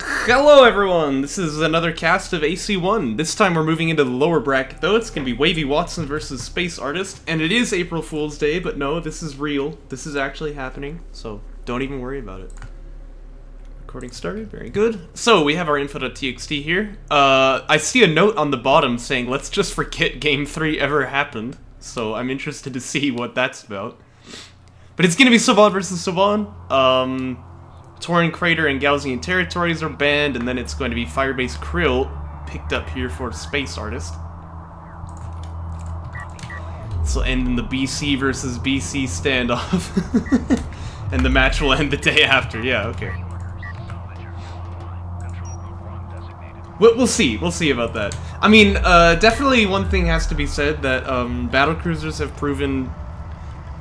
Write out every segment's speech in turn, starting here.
Hello everyone, this is another cast of AC1. This time we're moving into the lower bracket though. It's going to be WavyWatson versus SpaceArtist, and it is April Fool's Day, but no, this is real. This is actually happening, so don't even worry about it. Recording started, very good. So, we have our info.txt here. I see a note on the bottom saying, let's just forget Game 3 ever happened, so I'm interested to see what that's about. But it's going to be Soban versus Soban. Tauren Crater and Gaussian territories are banned, and then it's going to be Firebase Krill picked up here for SpaceArtist. This will end in the BC versus BC standoff. And the match will end the day after, yeah, okay. We'll see about that. I mean, definitely one thing has to be said, that battlecruisers have proven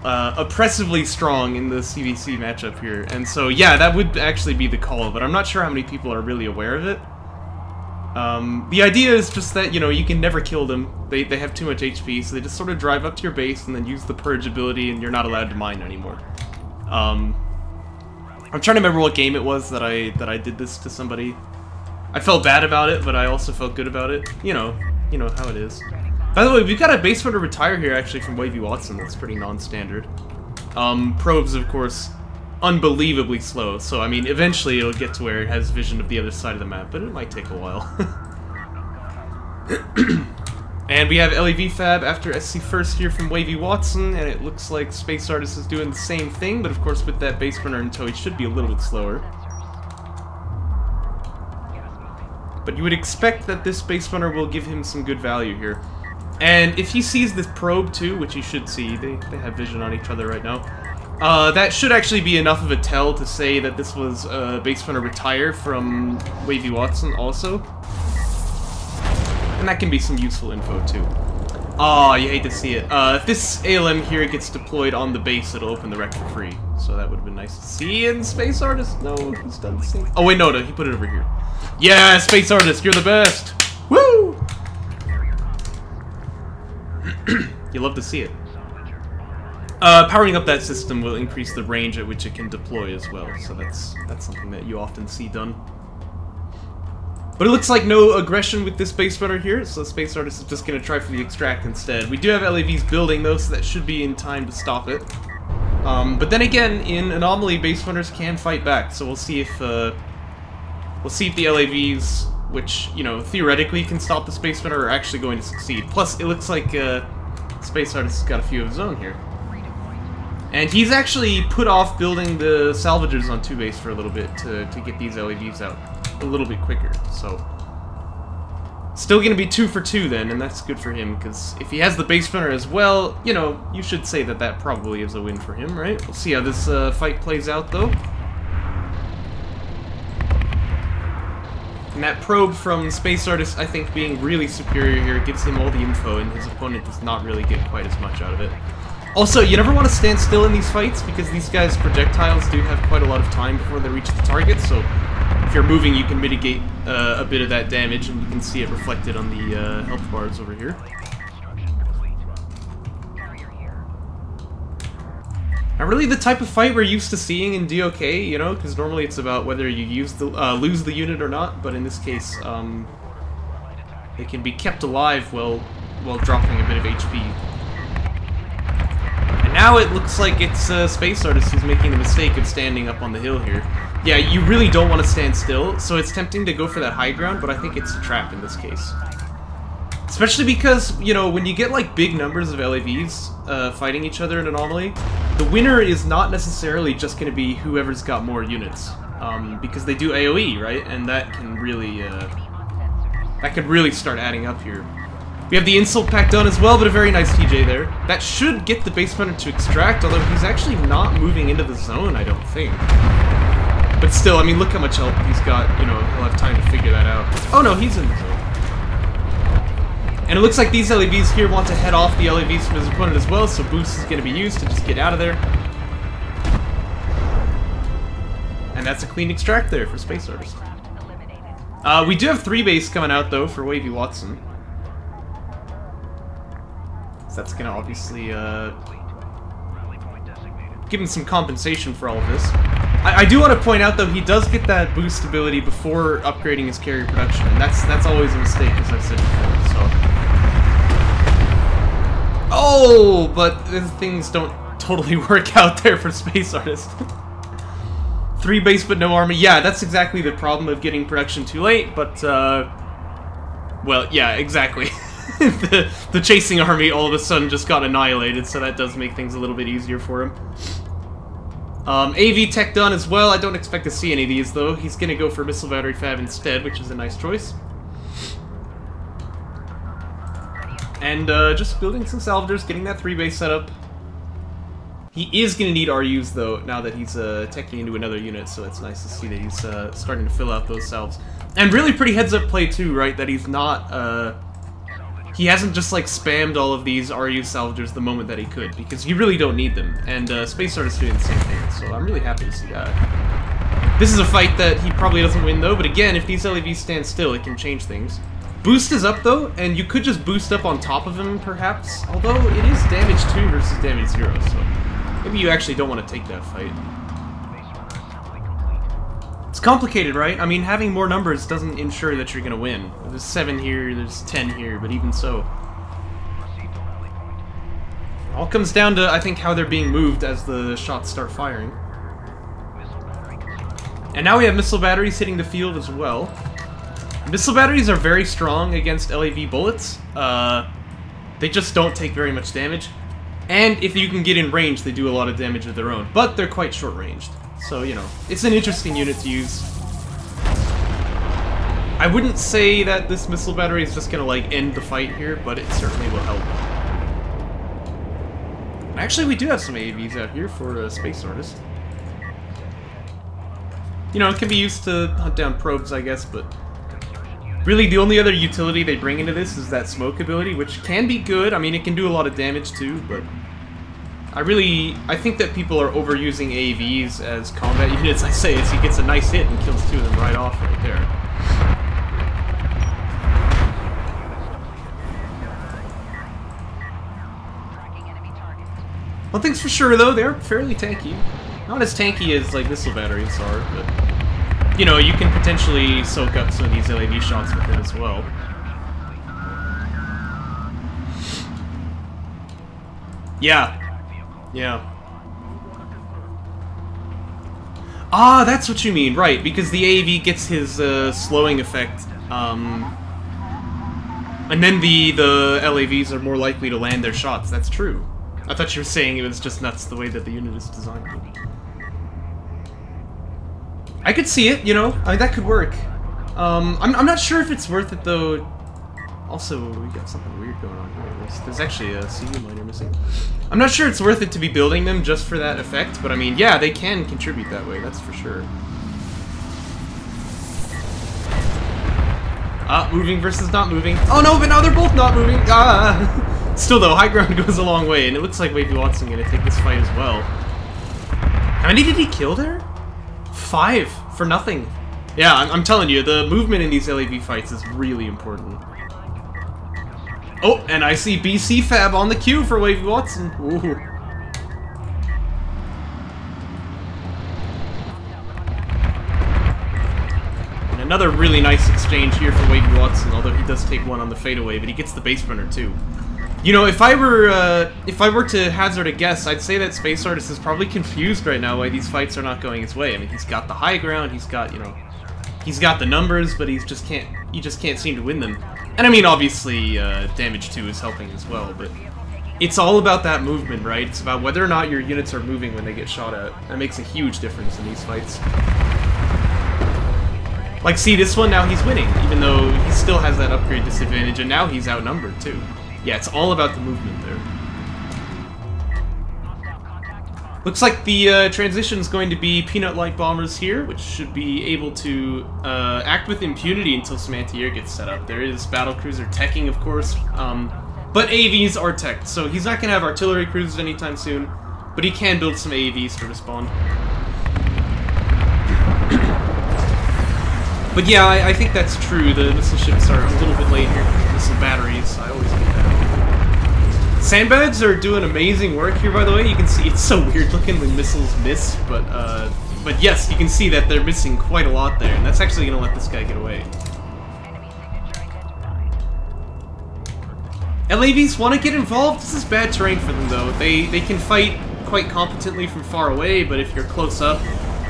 oppressively strong in the CVC matchup here, and so yeah, that would actually be the call, but I'm not sure how many people are really aware of it. The idea is just that, you know, you can never kill them. They have too much HP, so they just sort of drive up to your base and then use the purge ability, and you're not allowed to mine anymore. I'm trying to remember what game it was that I did this to somebody. I felt bad about it, but I also felt good about it. You know how it is. By the way, we've got a base runner retire here, actually, from WavyWatson. That's pretty non-standard. Probes, of course, unbelievably slow. So, I mean, eventually it'll get to where it has vision of the other side of the map, but it might take a while. And we have LEV Fab after SC first here from WavyWatson, and it looks like SpaceArtist is doing the same thing, but of course with that base runner in tow, he should be a little bit slower. But you would expect that this base runner will give him some good value here. And if he sees this probe too, which he should see, they have vision on each other right now, that should actually be enough of a tell to say that this was base runner retire from WavyWatson also. And that can be some useful info too. Aw, you hate to see it. If this ALM here gets deployed on the base, it'll open the wreck for free. So that would have been nice to see. And SpaceArtist, no, he's done the same. Oh wait, no, he put it over here. Yeah, SpaceArtist, you're the best! Woo! You love to see it. Powering up that system will increase the range at which it can deploy as well, so that's something that you often see done. But it looks like no aggression with this base runner here, so SpaceArtist is just going to try for the extract instead. We do have LAVs building though, so that should be in time to stop it. But then again, in Anomaly, base runners can fight back, so we'll see if the LAVs, which, you know, theoretically can stop the space runner, are actually going to succeed. Plus, it looks like SpaceArtist has got a few of his own here. And he's actually put off building the salvagers on 2-base for a little bit to get these LAVs out a little bit quicker, so... Still gonna be 2 for 2 then, and that's good for him, because if he has the base runner as well, you know, you should say that that probably is a win for him, right? We'll see how this fight plays out, though. And that probe from SpaceArtist, I think, being really superior here, gives him all the info, and his opponent does not really get quite as much out of it. Also, you never want to stand still in these fights, because these guys' projectiles do have quite a lot of time before they reach the target, so if you're moving, you can mitigate a bit of that damage, and you can see it reflected on the health bars over here. Not really the type of fight we're used to seeing in DOK, you know, because normally it's about whether you lose the unit or not, but in this case, they can be kept alive while dropping a bit of HP. And now it looks like it's SpaceArtist who's making the mistake of standing up on the hill here. Yeah, you really don't want to stand still, so it's tempting to go for that high ground, but I think it's a trap in this case. Especially because, you know, when you get, like, big numbers of LAVs fighting each other in Anomaly, the winner is not necessarily just going to be whoever's got more units. Because they do AoE, right? And that can really, that could really start adding up here. We have the insult pack done as well, but a very nice TJ there. That should get the base runner to extract, although he's actually not moving into the zone, I don't think. But still, I mean, look how much help he's got, you know, he'll have time to figure that out. Oh no, he's in the zone. And it looks like these LAVs here want to head off the LAVs from his opponent as well, so boost is going to be used to just get out of there. And that's a clean extract there for SpaceArtist. We do have 3-base coming out, though, for WavyWatson. So that's going to obviously give him some compensation for all of this. I do want to point out, though, he does get that boost ability before upgrading his carrier production, and that's always a mistake, as I've said before, so... Oh, but things don't totally work out there for SpaceArtist. 3 base but no army. Yeah, that's exactly the problem of getting production too late, but, well, yeah, exactly. the chasing army all of a sudden just got annihilated, so that does make things a little bit easier for him. AV tech done as well. I don't expect to see any of these, though. He's gonna go for Missile Battery Fab instead, which is a nice choice. And, just building some salvagers, getting that 3 base set up. He is gonna need RUs, though, now that he's, teching into another unit, so it's nice to see that he's, starting to fill out those salves. And really pretty heads-up play, too, right? That he's not, he hasn't just, like, spammed all of these RU salvagers the moment that he could, because you really don't need them. And, SpaceArtist doing the same thing, so I'm really happy to see that. This is a fight that he probably doesn't win, though, but again, if these LAVs stand still, it can change things. Boost is up, though, and you could just boost up on top of him, perhaps. Although, it is damage 2 versus damage 0, so maybe you actually don't want to take that fight. It's complicated, right? I mean, having more numbers doesn't ensure that you're going to win. There's 7 here, there's 10 here, but even so. It all comes down to, I think, how they're being moved as the shots start firing. And now we have missile batteries hitting the field as well. Missile batteries are very strong against LAV bullets. They just don't take very much damage. And if you can get in range, they do a lot of damage of their own. But they're quite short-ranged. So, you know, it's an interesting unit to use. I wouldn't say that this missile battery is just gonna, like, end the fight here, but it certainly will help. Actually, we do have some AAVs out here for SpaceArtist. You know, it can be used to hunt down probes, I guess, but... really, the only other utility they bring into this is that smoke ability, which can be good. I mean, it can do a lot of damage, too, but... I think that people are overusing AAVs as combat units, I say, as he gets a nice hit and kills 2 of them right off right there. One thing's for sure, though, they're fairly tanky. Not as tanky as, like, missile batteries are, but... you know, you can potentially soak up some of these LAV shots with it as well. Yeah. Yeah. Ah, that's what you mean, right, because the AAV gets his slowing effect, and then the LAVs are more likely to land their shots. That's true. I thought you were saying it was just nuts the way that the unit is designed. I could see it, you know, I mean, that could work. I'm not sure if it's worth it, though. Also, we got something weird going on here. There's actually a CD miner missing. I'm not sure it's worth it to be building them just for that effect, but I mean, yeah, they can contribute that way, that's for sure. Moving versus not moving. Oh no, but now they're both not moving! Ah! Still though, high ground goes a long way, and it looks like WavyWatson gonna take this fight as well. How many did he kill there? 5 for nothing. Yeah, I'm telling you, the movement in these LAV fights is really important. Oh, and I see BC Fab on the queue for WavyWatson. Ooh. And another really nice exchange here for WavyWatson, although he does take one on the fadeaway, but he gets the base runner too. You know, if I were to hazard a guess, I'd say that SpaceArtist is probably confused right now why these fights are not going his way. I mean, he's got the high ground, he's got, you know, he's got the numbers, but he just can't seem to win them. And I mean, obviously, damage 2 is helping as well, but it's all about that movement, right? It's about whether or not your units are moving when they get shot at. That makes a huge difference in these fights. Like, see, this one, now he's winning, even though he still has that upgrade disadvantage, and now he's outnumbered, too. Yeah, it's all about the movement there. Looks like the transition's going to be Peanut Light Bombers here, which should be able to act with impunity until some anti-air gets set up. There is Battlecruiser teching, of course, but AAVs are teched, so he's not going to have artillery cruisers anytime soon, but he can build some AAVs to respond. But yeah, I think that's true. The missile ships are a little bit late here. Missile batteries, I always get that. Sandbags are doing amazing work here, by the way. You can see it's so weird looking when missiles miss, but But yes, you can see that they're missing quite a lot there, and that's actually going to let this guy get away. LAVs want to get involved. This is bad terrain for them, though. They can fight quite competently from far away, but if you're close up,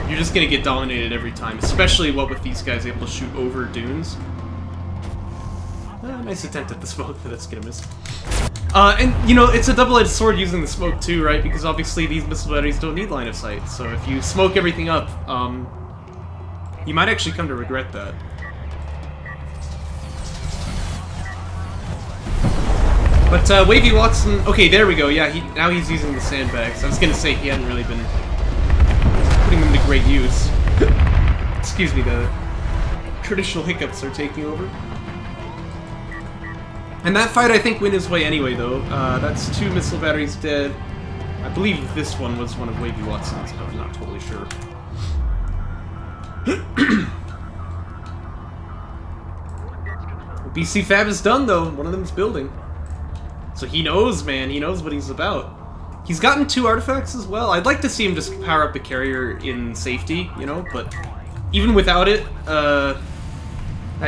you're just going to get dominated every time, especially what with these guys able to shoot over dunes. Nice attempt at the smoke, but that's going to miss. And, you know, it's a double-edged sword using the smoke, too, right? Because obviously these missile batteries don't need line of sight, so if you smoke everything up, you might actually come to regret that. But, WavyWatson... Okay, there we go, yeah, now he's using the sandbags. I was gonna say he hadn't really been putting them to great use. Excuse me, the traditional hiccups are taking over. And that fight, I think, went his way anyway, though. That's 2 missile batteries dead. I believe this one was one of WavyWatson's, but I'm not totally sure. BC Fab is done, though. One of them's building. So he knows, man. He knows what he's about. He's gotten 2 artifacts as well. I'd like to see him just power up the carrier in safety, you know, but even without it, that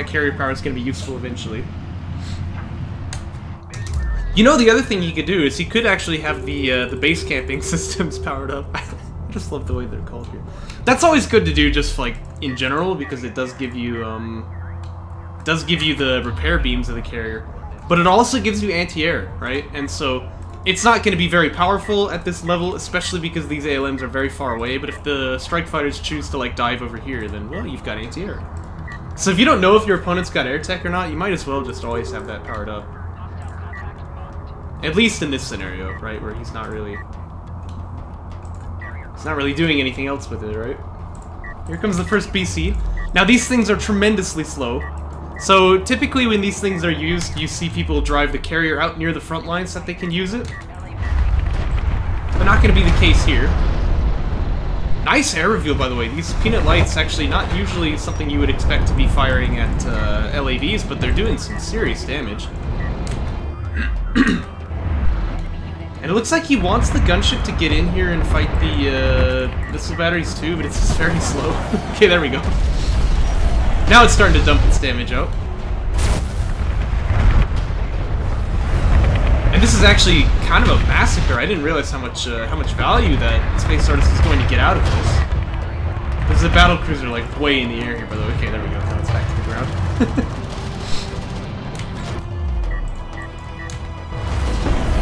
carrier power is going to be useful eventually. You know, the other thing he could do is he could actually have the base camping systems powered up. I just love the way they're called here. That's always good to do, just like in general, because it does give you the repair beams of the carrier, but it also gives you anti-air, right? And so it's not going to be very powerful at this level, especially because these ALMs are very far away. But if the strike fighters choose to like dive over here, then well, you've got anti-air. So if you don't know if your opponent's got air tech or not, you might as well just always have that powered up. At least in this scenario, right, where he's not really doing anything else with it, right? Here comes the first BC. Now these things are tremendously slow. So typically when these things are used, you see people drive the carrier out near the front line so that they can use it. But not going to be the case here. Nice air reveal, by the way. These peanut lights actually not usually something you would expect to be firing at LAVs, but they're doing some serious damage. And it looks like he wants the gunship to get in here and fight the missile batteries too, but it's just very slow. Okay, there we go. Now it's starting to dump its damage out. And this is actually kind of a massacre. I didn't realize how much value that SpaceArtist is going to get out of this. There's a battlecruiser like way in the air here, by the way. Okay, there we go. Now it's back to the ground.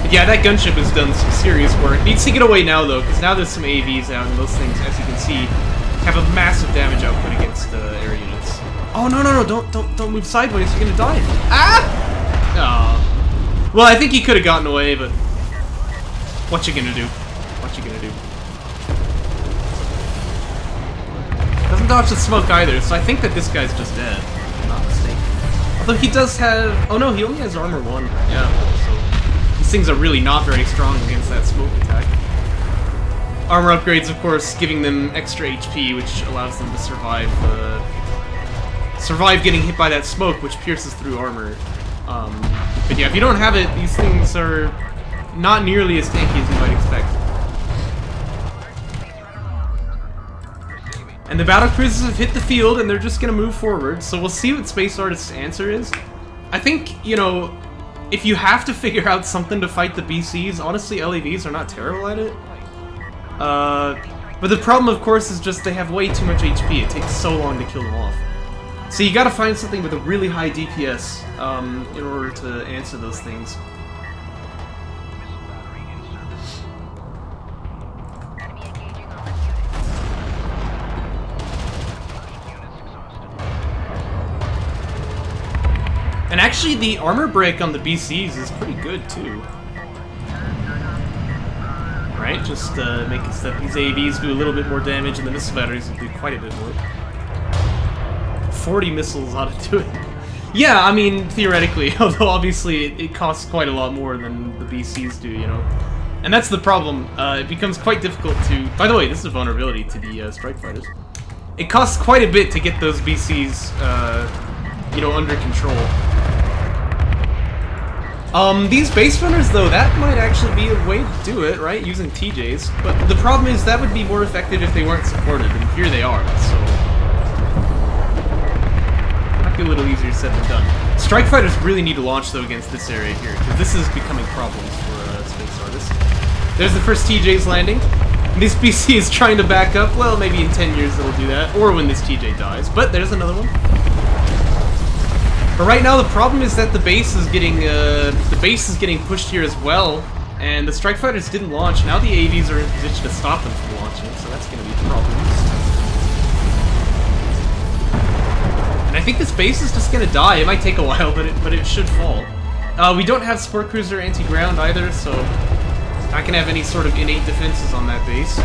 Yeah, that gunship has done some serious work. Needs to get away now, though, because now there's some AVs out, and those things, as you can see, have a massive damage output against air units. Oh, no, don't move sideways, you're gonna die. Ah! Oh. Well, I think he could have gotten away, but what you gonna do? What you gonna do? Doesn't dodge the smoke either, so I think that this guy's just dead, if I'm not mistaken. Although he does have... Oh, no, he only has armor 1. Yeah, so... These things are really not very strong against that smoke attack. Armor upgrades, of course, giving them extra HP, which allows them to survive getting hit by that smoke, which pierces through armor. But yeah, if you don't have it, these things are not nearly as tanky as you might expect. And the battlecruisers have hit the field, and they're just gonna move forward, so we'll see what SpaceArtist's answer is. I think, you know, if you have to figure out something to fight the BCs, honestly, LAVs are not terrible at it. But the problem, of course, is just they have way too much HP. It takes so long to kill them off. So you gotta find something with a really high DPS in order to answer those things. And actually, the armor break on the BCs is pretty good, too. Right? Just making so that these AVs do a little bit more damage, and the missile batteries will do quite a bit more. 40 missiles ought to do it. Yeah, I mean, theoretically, although obviously it costs quite a lot more than the BCs do, you know. And that's the problem. It becomes quite difficult to... By the way, this is a vulnerability to the strike fighters. It costs quite a bit to get those BCs, you know, under control. These base runners, though, that might actually be a way to do it, right? Using TJs. But the problem is that would be more effective if they weren't supported, and here they are, so... might be a little easier said than done. Strike fighters really need to launch, though, against this area here, because this is becoming problems for SpaceArtist. There's the first TJ's landing. This BC is trying to back up. Well, maybe in 10 years it'll do that, or when this TJ dies. But there's another one. But right now the problem is that the base is getting pushed here as well, and the strike fighters didn't launch. Now the AVs are in position to stop them from launching, so that's going to be problems. And I think this base is just going to die. It might take a while, but it should fall. We don't have support cruiser anti-ground either, so not going to have any sort of innate defenses on that base.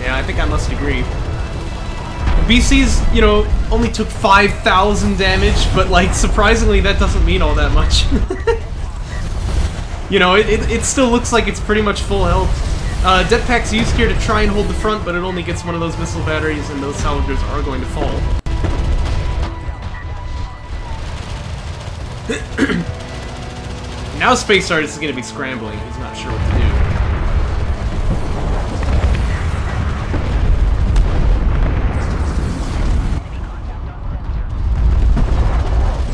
Yeah, I think I must agree. BC's, you know, only took 5,000 damage, but, like, surprisingly, that doesn't mean all that much. You know, it still looks like it's pretty much full health. Jetpack's used here to try and hold the front, but it only gets one of those missile batteries, and those salvagers are going to fall. Now SpaceArtist is going to be scrambling. He's not sure what to do.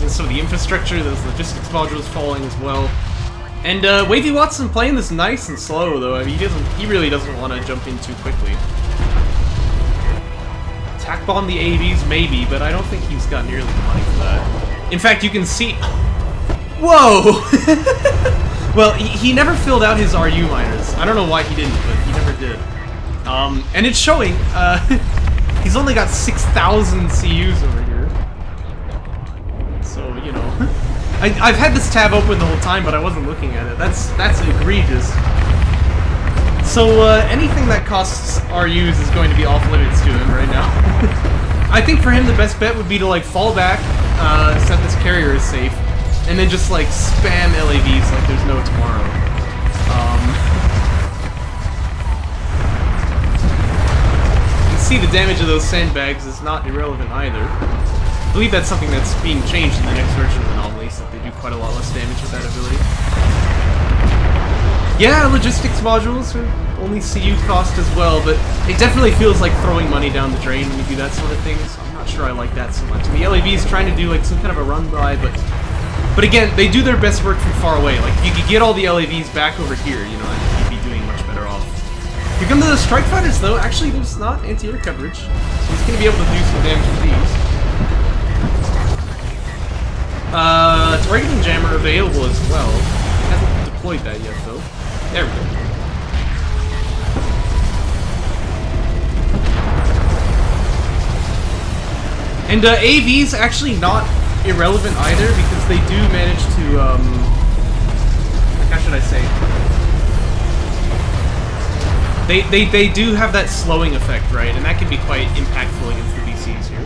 Some of the infrastructure, those logistics modules falling as well. And WavyWatson playing this nice and slow though. I mean, he really doesn't want to jump in too quickly. Attack bomb the AVs maybe, but I don't think he's got nearly the money for that. In fact, you can see. Whoa! Well, he never filled out his RU miners. I don't know why he didn't, but he never did. And it's showing. He's only got 6,000 CUs over here. So, you know, I've had this tab open the whole time, but I wasn't looking at it. That's egregious. So, anything that costs RUs is going to be off limits to him right now. I think for him the best bet would be to, like, fall back, set this carrier is safe, and then just, like, spam LAVs like there's no tomorrow. You can see the damage of those sandbags is not irrelevant either. I believe that's something that's being changed in the next version of Anomaly, so they do quite a lot less damage with that ability. Yeah, logistics modules are only CU cost as well, but it definitely feels like throwing money down the drain when you do that sort of thing, so I'm not sure I like that so much. And the LAV is trying to do like some kind of a run-by, but again, they do their best work from far away. Like, if you could get all the LAVs back over here, you know, I think you'd be doing much better off. Here come the strike fighters, though. Actually, there's not anti-air coverage, so he's going to be able to do some damage with these. Targeting jammer available as well. Hasn't deployed that yet, though. There we go. And AV's actually not irrelevant either, because they do manage to, how should I say? They do have that slowing effect, right? And that can be quite impactful against the BCs here.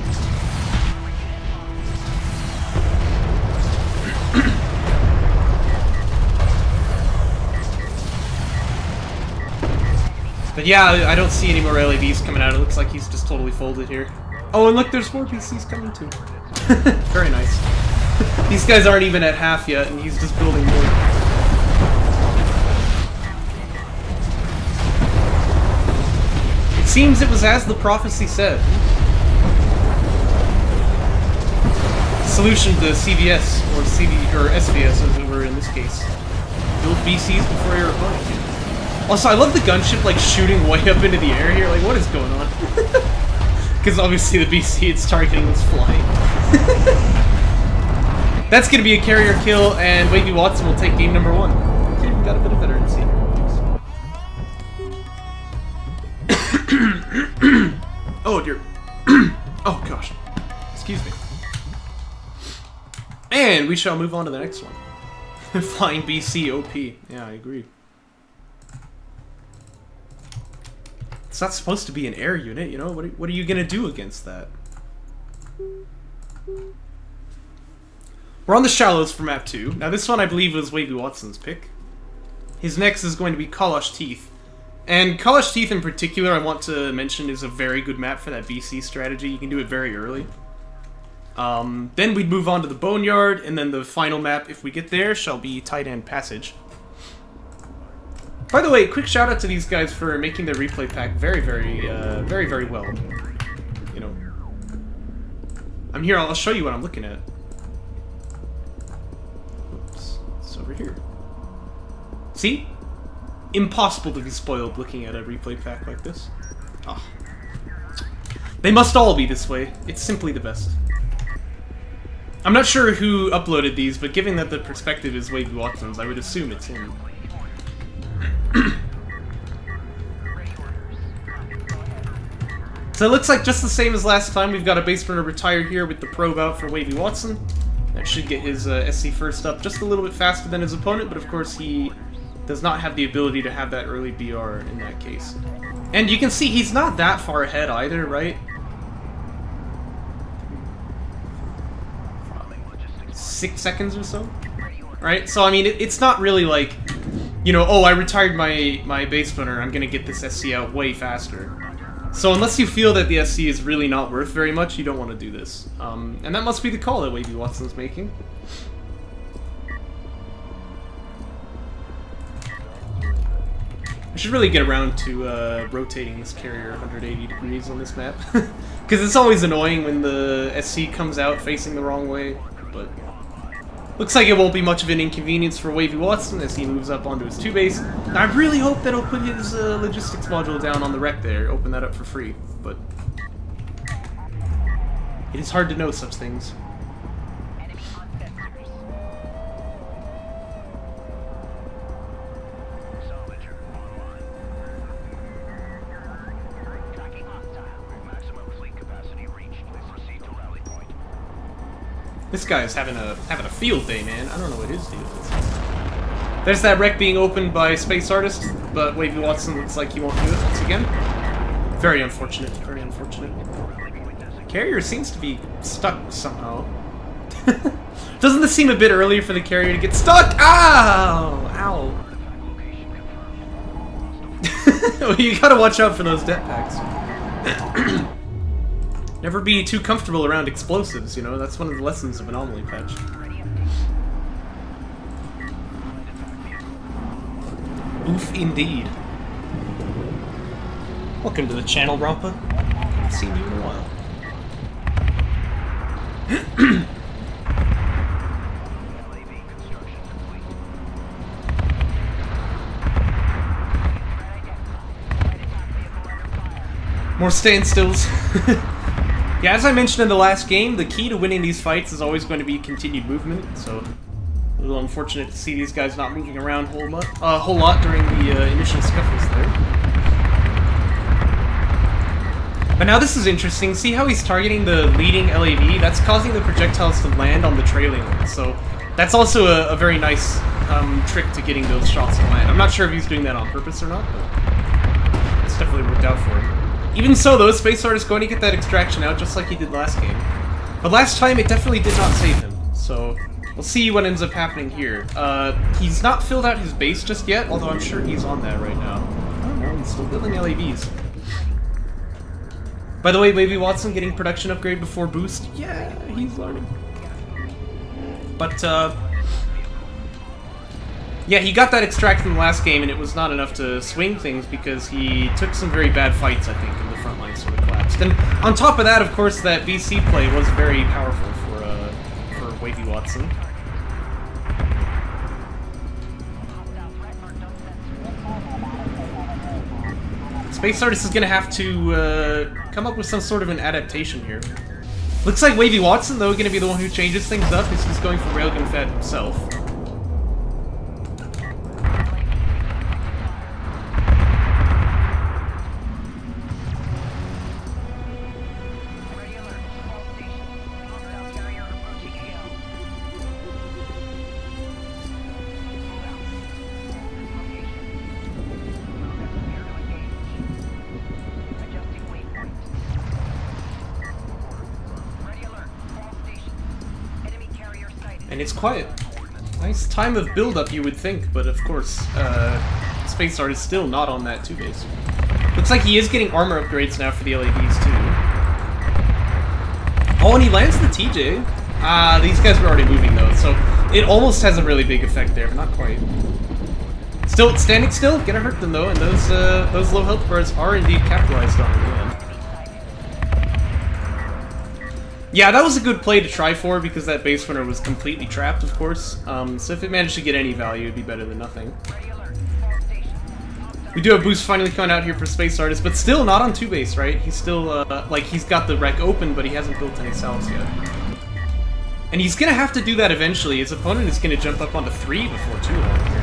But yeah, I don't see any more LAVs coming out. It looks like he's just totally folded here. Oh, and look, there's more PCs coming too. Very nice. These guys aren't even at half yet, and he's just building more. It seems it was as the prophecy said. Solution to CVS, or SVS as it were in this case. Build BCs before your opponent. Also, I love the gunship, like, shooting way up into the air here. Like, what is going on? Because obviously the BC it's targeting is flying. That's going to be a carrier kill, and WavyWatson will take game number 1. Okay, we got a bit of veterancy. Oh, dear. Oh, gosh. Excuse me. And we shall move on to the next one. Flying BC OP. Yeah, I agree. It's not supposed to be an air unit, you know? What are you gonna do against that? We're on the shallows for map 2. Now this one I believe was WavyWatson's pick. His next is going to be Kalash Teeth. And Kalash Teeth in particular I want to mention is a very good map for that BC strategy. You can do it very early. Then we'd move on to the Boneyard, and then the final map, if we get there, shall be Tight End Passage. By the way, quick shout out to these guys for making their replay pack very, very well. You know, I'm here. I'll show you what I'm looking at. Oops, it's over here. See? Impossible to be spoiled looking at a replay pack like this. Oh. They must all be this way. It's simply the best. I'm not sure who uploaded these, but given that the perspective is WavyWatson's, I would assume it's him. So it looks like just the same as last time. We've got a base runner retired here with the probe out for WavyWatson. That should get his SC first up just a little bit faster than his opponent, but of course he does not have the ability to have that early BR in that case. And you can see he's not that far ahead either, right? 6 seconds or so, right? So I mean, it's not really like, you know, oh, I retired my base runner, I'm gonna get this SC out way faster. So unless you feel that the SC is really not worth very much, you don't want to do this. And that must be the call that WavyWatson's making. I should really get around to rotating this carrier 180 degrees on this map. Because it's always annoying when the SC comes out facing the wrong way, but looks like it won't be much of an inconvenience for WavyWatson as he moves up onto his 2 base. I really hope that he'll put his logistics module down on the wreck there, open that up for free, but it is hard to know such things. This guy is having a field day, man. I don't know what his deal is. There's that wreck being opened by SpaceArtist, but WavyWatson looks like he won't do it once again. Very unfortunate. Very unfortunate. Carrier seems to be stuck somehow. Doesn't this seem a bit earlier for the carrier to get stuck? Ow! Ow! Well, you gotta watch out for those jetpacks. Never be too comfortable around explosives, you know? That's one of the lessons of Anomaly patch. Oof, indeed. Welcome to the channel, Rampa. Haven't seen you in a while. More standstills. Yeah, as I mentioned in the last game, the key to winning these fights is always going to be continued movement, so a little unfortunate to see these guys not moving around a whole lot during the initial scuffles there. But now this is interesting. See how he's targeting the leading LAV? That's causing the projectiles to land on the trailing one, so that's also a very nice trick to getting those shots to land. I'm not sure if he's doing that on purpose or not, but it's definitely worked out for him. Even so, though, SpaceArtist is going to get that extraction out just like he did last game. But last time, it definitely did not save him, so we'll see what ends up happening here. He's not filled out his base just yet, although I'm sure he's on that right now. I don't know, he's still building LAVs. By the way, WavyWatson getting production upgrade before boost. Yeah, he's learning. But, yeah, he got that extract in the last game, and it was not enough to swing things because he took some very bad fights, I think, and the front line sort of collapsed. And on top of that, of course, that VC play was very powerful for WavyWatson. SpaceArtist is going to have to come up with some sort of an adaptation here. Looks like WavyWatson, though, going to be the one who changes things up, as he's going for Railgun Fat himself. And it's quiet. Nice time of build-up, you would think, but of course, SpaceArtist is still not on that 2 base. Looks like he is getting armor upgrades now for the LAVs, too. Oh, and he lands the TJ. These guys were already moving though, so it almost has a really big effect there, but not quite. Still standing still, gonna hurt them though, and those low health bars are indeed capitalized on in the end. Yeah, that was a good play to try for because that base runner was completely trapped, of course. So if it managed to get any value, it'd be better than nothing. We do have boost finally coming out here for SpaceArtist, but still not on 2-base, right? He's still, like, he's got the wreck open, but he hasn't built any cells yet. And he's gonna have to do that eventually. His opponent is gonna jump up onto 3 before too long here.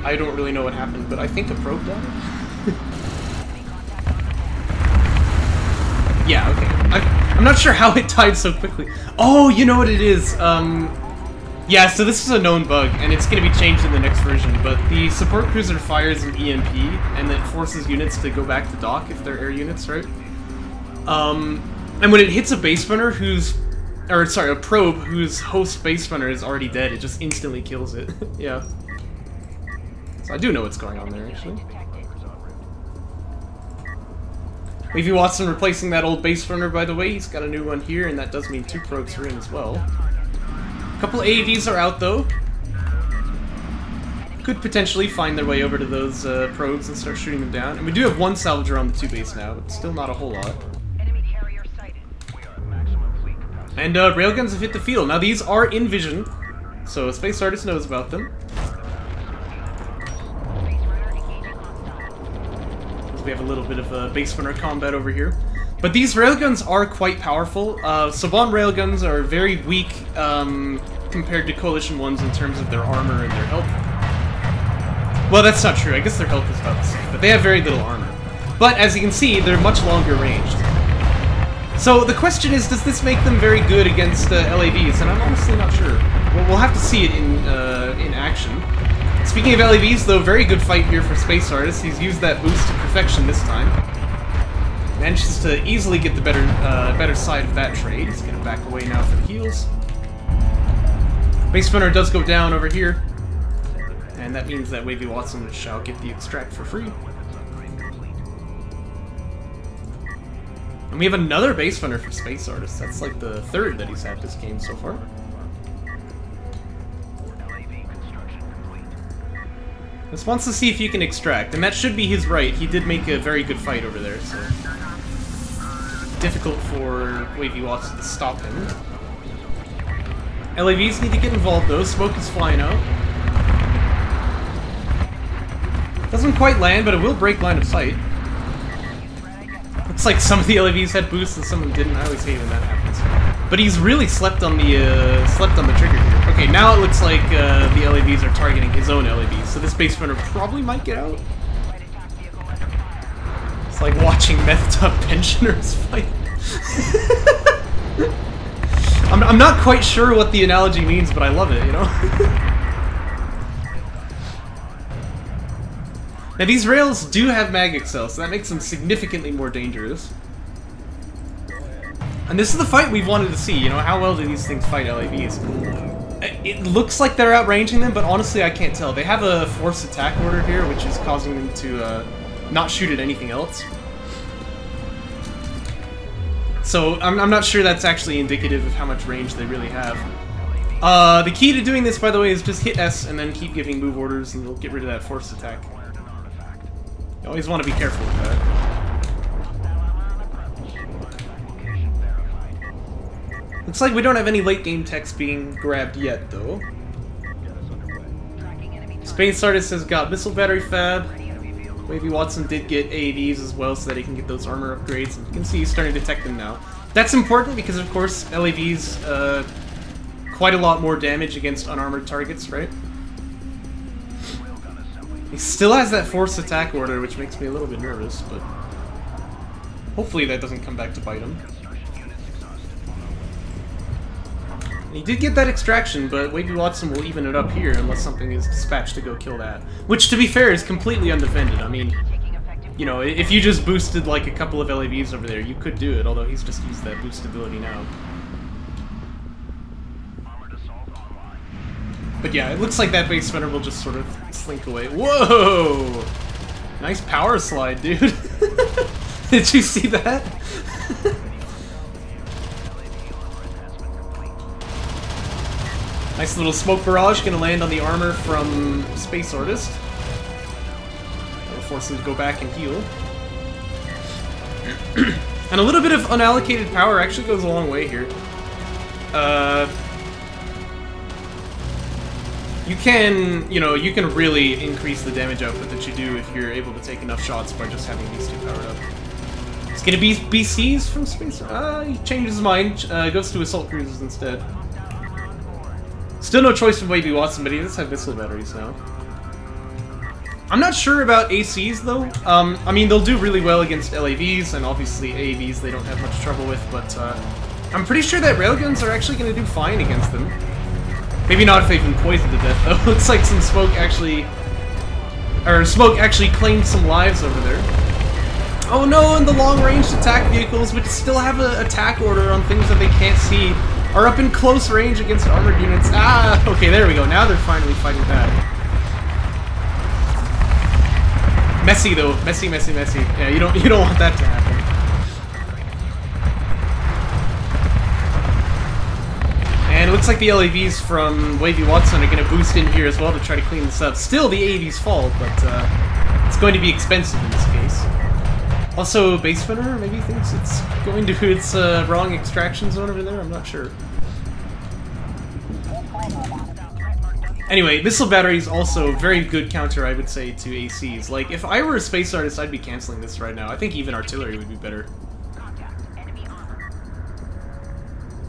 I don't really know what happened, but I think a probe died. Yeah, okay. I'm not sure how it died so quickly. Oh, you know what it is? Yeah, so this is a known bug, and it's going to be changed in the next version, but the support cruiser fires an EMP, and it forces units to go back to dock if they're air units, right? And when it hits a base runner who's... Or, sorry, a probe whose host base runner is already dead, it just instantly kills it. Yeah. So I do know what's going on there, actually. WavyWatson replacing that old base runner, by the way. He's got a new one here, and that does mean 2 probes are in as well. A couple AAVs are out, though. Could potentially find their way over to those probes and start shooting them down. And we do have 1 salvager on the 2-base now, but still not a whole lot. And railguns have hit the field. Now, these are in vision, so SpaceArtist knows about them. We have a little bit of base runner combat over here. But these railguns are quite powerful. Saban railguns are very weak compared to Coalition ones in terms of their armor and their health. Well, that's not true. I guess their health is about the same, but they have very little armor. But as you can see, they're much longer ranged. So the question is, does this make them very good against LAVs? And I'm honestly not sure. Well, we'll have to see it in action. Speaking of LAVs, though, very good fight here for SpaceArtist. He's used that boost to perfection this time. Manages to easily get the better side of that trade. He's gonna back away now for the heals. Base runner does go down over here. And that means that WavyWatson shall get the extract for free. And we have another base runner for SpaceArtist. That's like the 3rd that he's had this game so far. This wants to see if you can extract, and that should be his right. He did make a very good fight over there, so... difficult for WavyWatson to stop him. LAVs need to get involved though. Smoke is flying out. Doesn't quite land, but it will break line of sight. Looks like some of the LAVs had boosts and some of them didn't. I always hate when that happens. But he's really slept on the trigger here. Okay, now it looks like the LAVs are targeting his own LAVs, so this base runner probably might get out. It's like watching methed up pensioners fight. I'm not quite sure what the analogy means, but I love it, you know? Now these rails do have mag excel, so that makes them significantly more dangerous. And this is the fight we've wanted to see, you know, how well do these things fight LAVs? It looks like they're outranging them, but honestly I can't tell. They have a forced attack order here, which is causing them to not shoot at anything else. So I'm not sure that's actually indicative of how much range they really have. The key to doing this, by the way, is just hit S and then keep giving move orders and you'll get rid of that forced attack. You always want to be careful with that. Looks like we don't have any late game text being grabbed yet, though. SpaceArtist has got missile battery fab. WavyWatson did get AAVs as well so that he can get those armor upgrades. And you can see he's starting to detect them now. That's important because, of course, LAVs, quite a lot more damage against unarmored targets, right? He still has that forced attack order, which makes me a little bit nervous, but hopefully that doesn't come back to bite him. He did get that extraction, but WavyWatson will even it up here unless something is dispatched to go kill that. Which, to be fair, is completely undefended. I mean, you know, if you just boosted like a couple of LAVs over there, you could do it, although he's just used that boost ability now. But yeah, it looks like that base runner will just sort of slink away. Whoa! Nice power slide, dude. Did you see that? Nice little smoke barrage, gonna land on the armor from SpaceArtist. That'll force him to go back and heal. And a little bit of unallocated power actually goes a long way here. You can, you can really increase the damage output that you do if you're able to take enough shots by just having these two powered up. It's gonna be BCs from Space. He changes his mind, goes to Assault Cruisers instead. Still no choice from WavyWatson, but he does have missile batteries now. I'm not sure about ACs though. I mean, they'll do really well against LAVs, and obviously AAVs they don't have much trouble with, but I'm pretty sure that railguns are actually going to do fine against them. Maybe not if they've been poisoned to death though. Looks like some smoke actually claimed some lives over there. Oh no, and the long-range attack vehicles, which still have an attack order on things that they can't see, are up in close range against armored units. Ah, okay, there we go. Now they're finally fighting back. Messy though, messy. Yeah, you don't want that to happen. And it looks like the LAVs from WavyWatson are going to boost in here as well to try to clean this up. Still, the AAVs fall, but it's going to be expensive in this case. Also, Base Spinner maybe thinks it's going to its wrong extraction zone over there. I'm not sure. Anyway, missile batteries also very good counter, I would say, to ACs. Like, if I were a SpaceArtist, I'd be canceling this right now. I think even artillery would be better.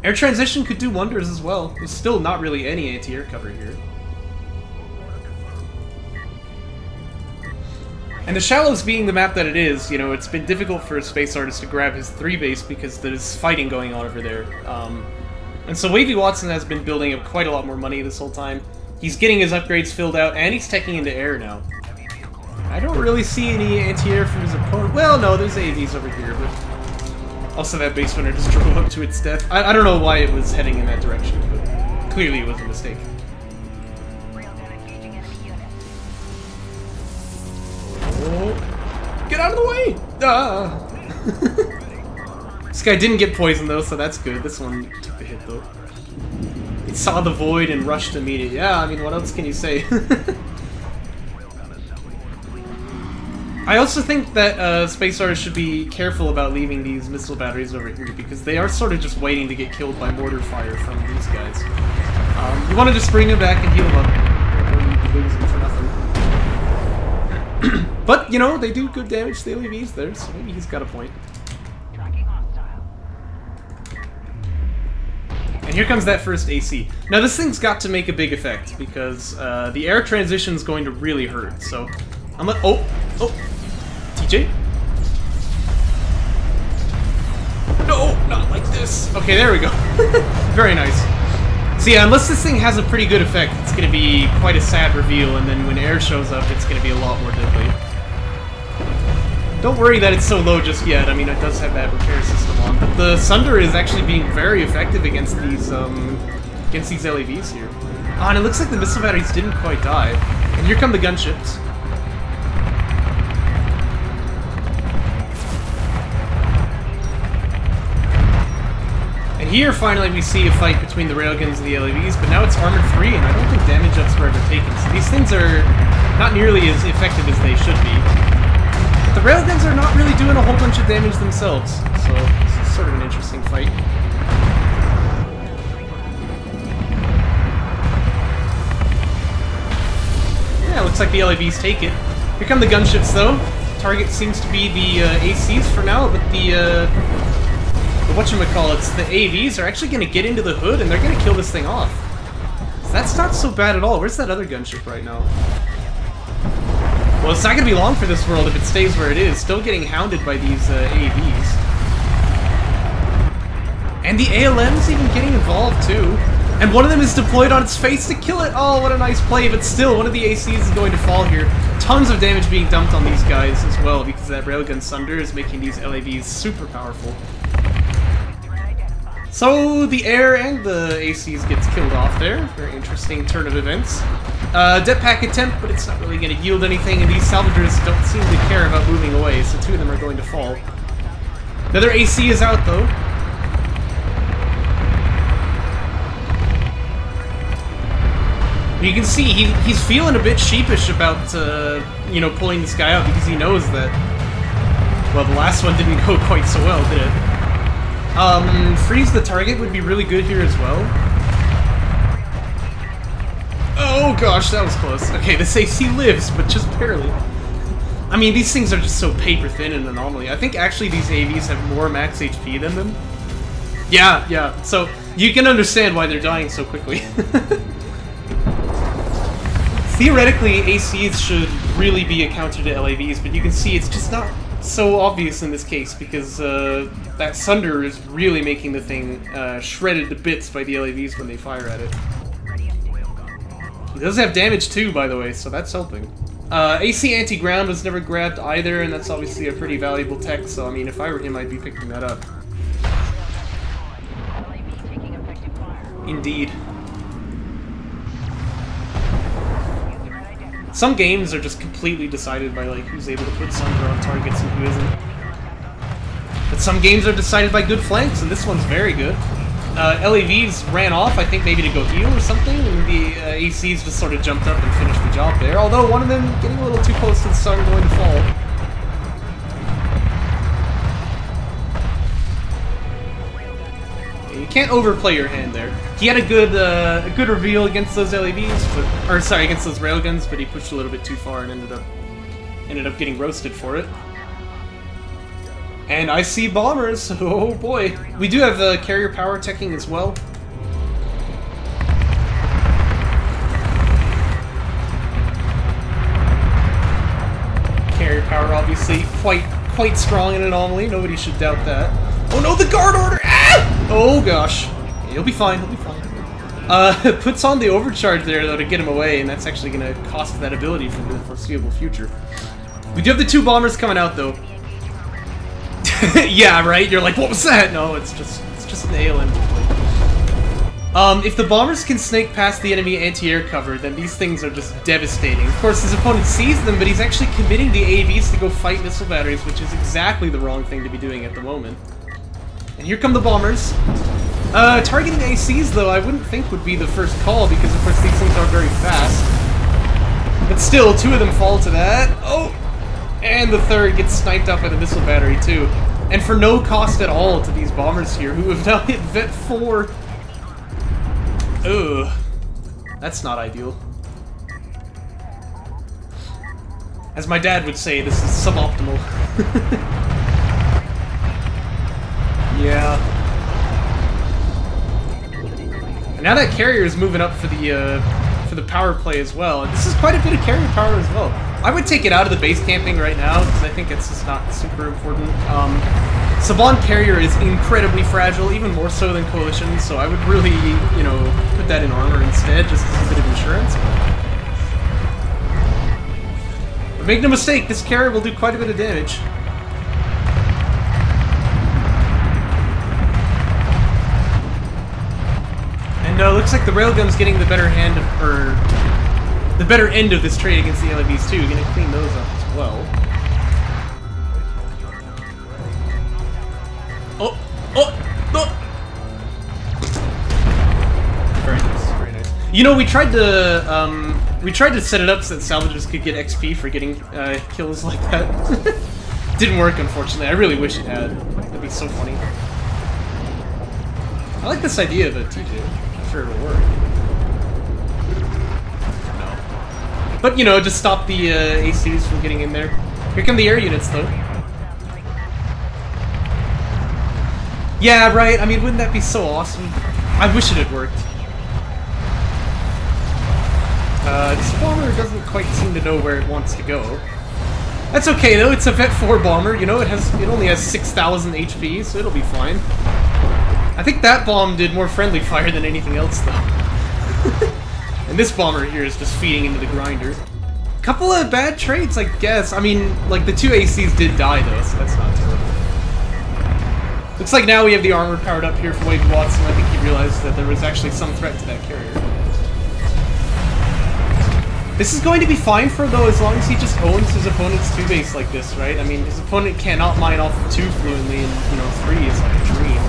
Air transition could do wonders as well. There's still not really any anti-air cover here. And the Shallows being the map that it is, it's been difficult for a SpaceArtist to grab his 3 base because there's fighting going on over there. And so WavyWatson has been building up quite a lot more money this whole time. He's getting his upgrades filled out, and he's teching into air now. I don't really see any anti-air from his opponent. Well, no, there's AVs over here, but... Also, that base runner just drove up to its death. I don't know why it was heading in that direction, but clearly it was a mistake. Oh. Get out of the way! Ah! This guy didn't get poisoned, though, so that's good. This one took the hit, though. He saw the void and rushed immediately. Yeah, I mean, what else can you say? I also think that SpaceArtist should be careful about leaving these missile batteries over here, because they are sort of just waiting to get killed by mortar fire from these guys. You want to just bring them back and heal them up. You lose them for nothing. But, they do good damage to the LAVs there, so maybe he's got a point. And here comes that first AC. Now this thing's got to make a big effect, because the air transition is going to really hurt, so... Oh! TJ? No! Not like this! Okay, there we go. Very nice. So yeah, unless this thing has a pretty good effect, it's going to be quite a sad reveal, and then when air shows up, it's going to be a lot more deadly. Don't worry that it's so low just yet. I mean, it does have that repair system on. But the Sunder is actually being very effective against these LAVs here. Ah, and it looks like the missile batteries didn't quite die. And here come the gunships. And here, finally, we see a fight between the railguns and the LAVs, but now it's armored 3, and I don't think damage ups were ever taken. So these things are not nearly as effective as they should be. But the railguns are not really doing a whole bunch of damage themselves, so this is sort of an interesting fight. Yeah, looks like the LAVs take it. Here come the gunships, though. Target seems to be the ACs for now, but the whatchamacallits, the AVs are actually going to get into the hood, and they're going to kill this thing off. So that's not so bad at all. Where's that other gunship right now? Well, it's not going to be long for this world if it stays where it is, still getting hounded by these AVs. And the ALM's even getting involved, too. And one of them is deployed on its face to kill it! Oh, what a nice play, but still, one of the ACs is going to fall here. Tons of damage being dumped on these guys as well, because that Railgun Sunder is making these LAVs super powerful. So, the air and the ACs gets killed off there. Very interesting turn of events. Jetpack attempt, but it's not really going to yield anything, and these salvagers don't seem to care about moving away, so 2 of them are going to fall. The other AC is out, though. You can see he's feeling a bit sheepish about, you know, pulling this guy out because he knows that, well, the last one didn't go quite so well, did it? Freeze the target would be really good here as well. Oh gosh, that was close. Okay, this AC lives, but just barely. I mean, these things are just so paper thin in Anomaly. I think actually these AVs have more max HP than them. Yeah, so you can understand why they're dying so quickly. Theoretically, ACs should really be a counter to LAVs, but you can see it's just not so obvious in this case because that Sunder is really making the thing shredded to bits by the LAVs when they fire at it. He does have damage too, by the way, so that's helping. AC anti-ground was never grabbed either, and that's obviously a pretty valuable tech, so I mean, if I were him, I'd be picking that up. Indeed. Some games are just completely decided by, like, who's able to put Sunder on targets and who isn't. But some games are decided by good flanks, and this one's very good. LAVs ran off, I think maybe to go heal or something, and the ACs just sort of jumped up and finished the job there, although one of them getting a little too close to the sun going to fall. You can't overplay your hand there. He had a good reveal against those LAVs, but, or sorry, against those railguns, but he pushed a little bit too far and ended up getting roasted for it. And I see bombers. Oh boy. We do have carrier power teching as well. Carrier power obviously quite strong in Anomaly. Nobody should doubt that. Oh no, the guard order! Ah! Oh gosh. He'll be fine, he'll be fine. Puts on the overcharge there though to get him away, and that's actually gonna cost that ability for the foreseeable future. We do have the two bombers coming out though. Yeah, right? You're like, what was that? No, it's just an ALM. If the bombers can snake past the enemy anti-air cover, then these things are just devastating. Of course, his opponent sees them, but he's actually committing the AVs to go fight missile batteries, which is exactly the wrong thing to be doing at the moment. And here come the bombers. Targeting ACs, though, I wouldn't think would be the first call, because of course these things are very fast. But still, two of them fall to that. Oh! And the third gets sniped up by the missile battery, too. And for no cost at all to these bombers here, who have now hit Vet 4. Ugh. That's not ideal. As my dad would say, this is suboptimal. Yeah. And now that carrier is moving up for the power play as well. And this is quite a bit of carrier power as well. I would take it out of the base camping right now, because I think it's just not super important. Saban carrier is incredibly fragile, even more so than Coalition, so I would really, you know, put that in armor instead, just as a bit of insurance. But make no mistake, this carrier will do quite a bit of damage. And looks like the railgun's getting the better hand of, or the better end of this trade against the LAVs too. Gonna clean those up as well. Oh! Very nice, very nice. You know, we tried to set it up so that salvagers could get XP for getting kills like that. Didn't work, unfortunately. I really wish it had. That'd be so funny. I like this idea of a TJ. I'm sure it'll work. No. But, you know, just stop the ACs from getting in there. Here come the air units, though. Yeah, right. I mean, wouldn't that be so awesome? I wish it had worked. This bomber doesn't quite seem to know where it wants to go. That's okay, though. It's a Vet 4 bomber. You know, it only has 6,000 HP, so it'll be fine. I think that bomb did more friendly fire than anything else, though. And this bomber here is just feeding into the grinder. Couple of bad trades, I guess. I mean, like, the two ACs did die, though, so that's not terrible. Looks like now we have the armor powered up here for WavyWatson. I think he realized that there was actually some threat to that carrier. This is going to be fine for though, as long as he just owns his opponent's 2 base like this, right? I mean, his opponent cannot mine off of 2 fluently, and, you know, 3 is like a dream.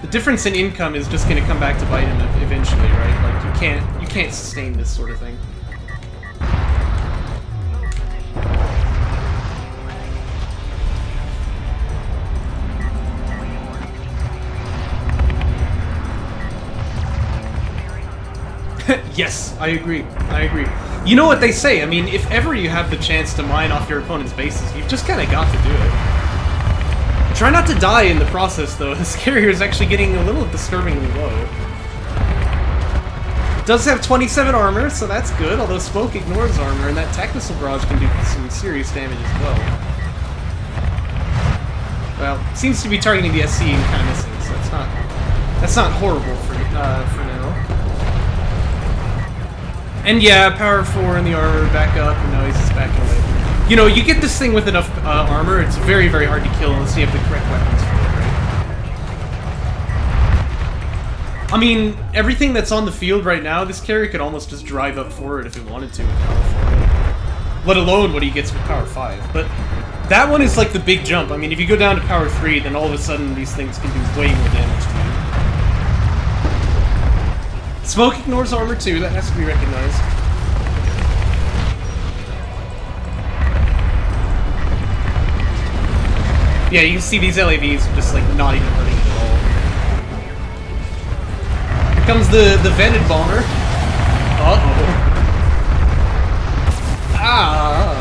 The difference in income is just going to come back to bite him eventually, right? Like, you can't sustain this sort of thing. Yes, I agree. I agree. You know what they say, I mean, if ever you have the chance to mine off your opponent's bases, you've just kind of got to do it. Try not to die in the process, though. This carrier is actually getting a little disturbingly low. It does have 27 armor, so that's good, although smoke ignores armor, and that tech missile barrage can do some serious damage as well. Well, seems to be targeting the SC and kind of missing, so that's not horrible for now. And yeah, power 4 in the armor, back up, and now he's just backing away. You know, you get this thing with enough armor, it's very, very hard to kill unless you have the correct weapons for it, right? I mean, everything that's on the field right now, this carrier could almost just drive up forward if it wanted to with power 4. Let alone what he gets with power 5. But that one is like the big jump. I mean, if you go down to power 3, then all of a sudden these things can do way more damage to you. Smoke ignores armor too, that has to be recognized. Yeah, you can see these LAVs just like not even hurting at all. Here comes the vetted bomber. Uh-oh. Ah!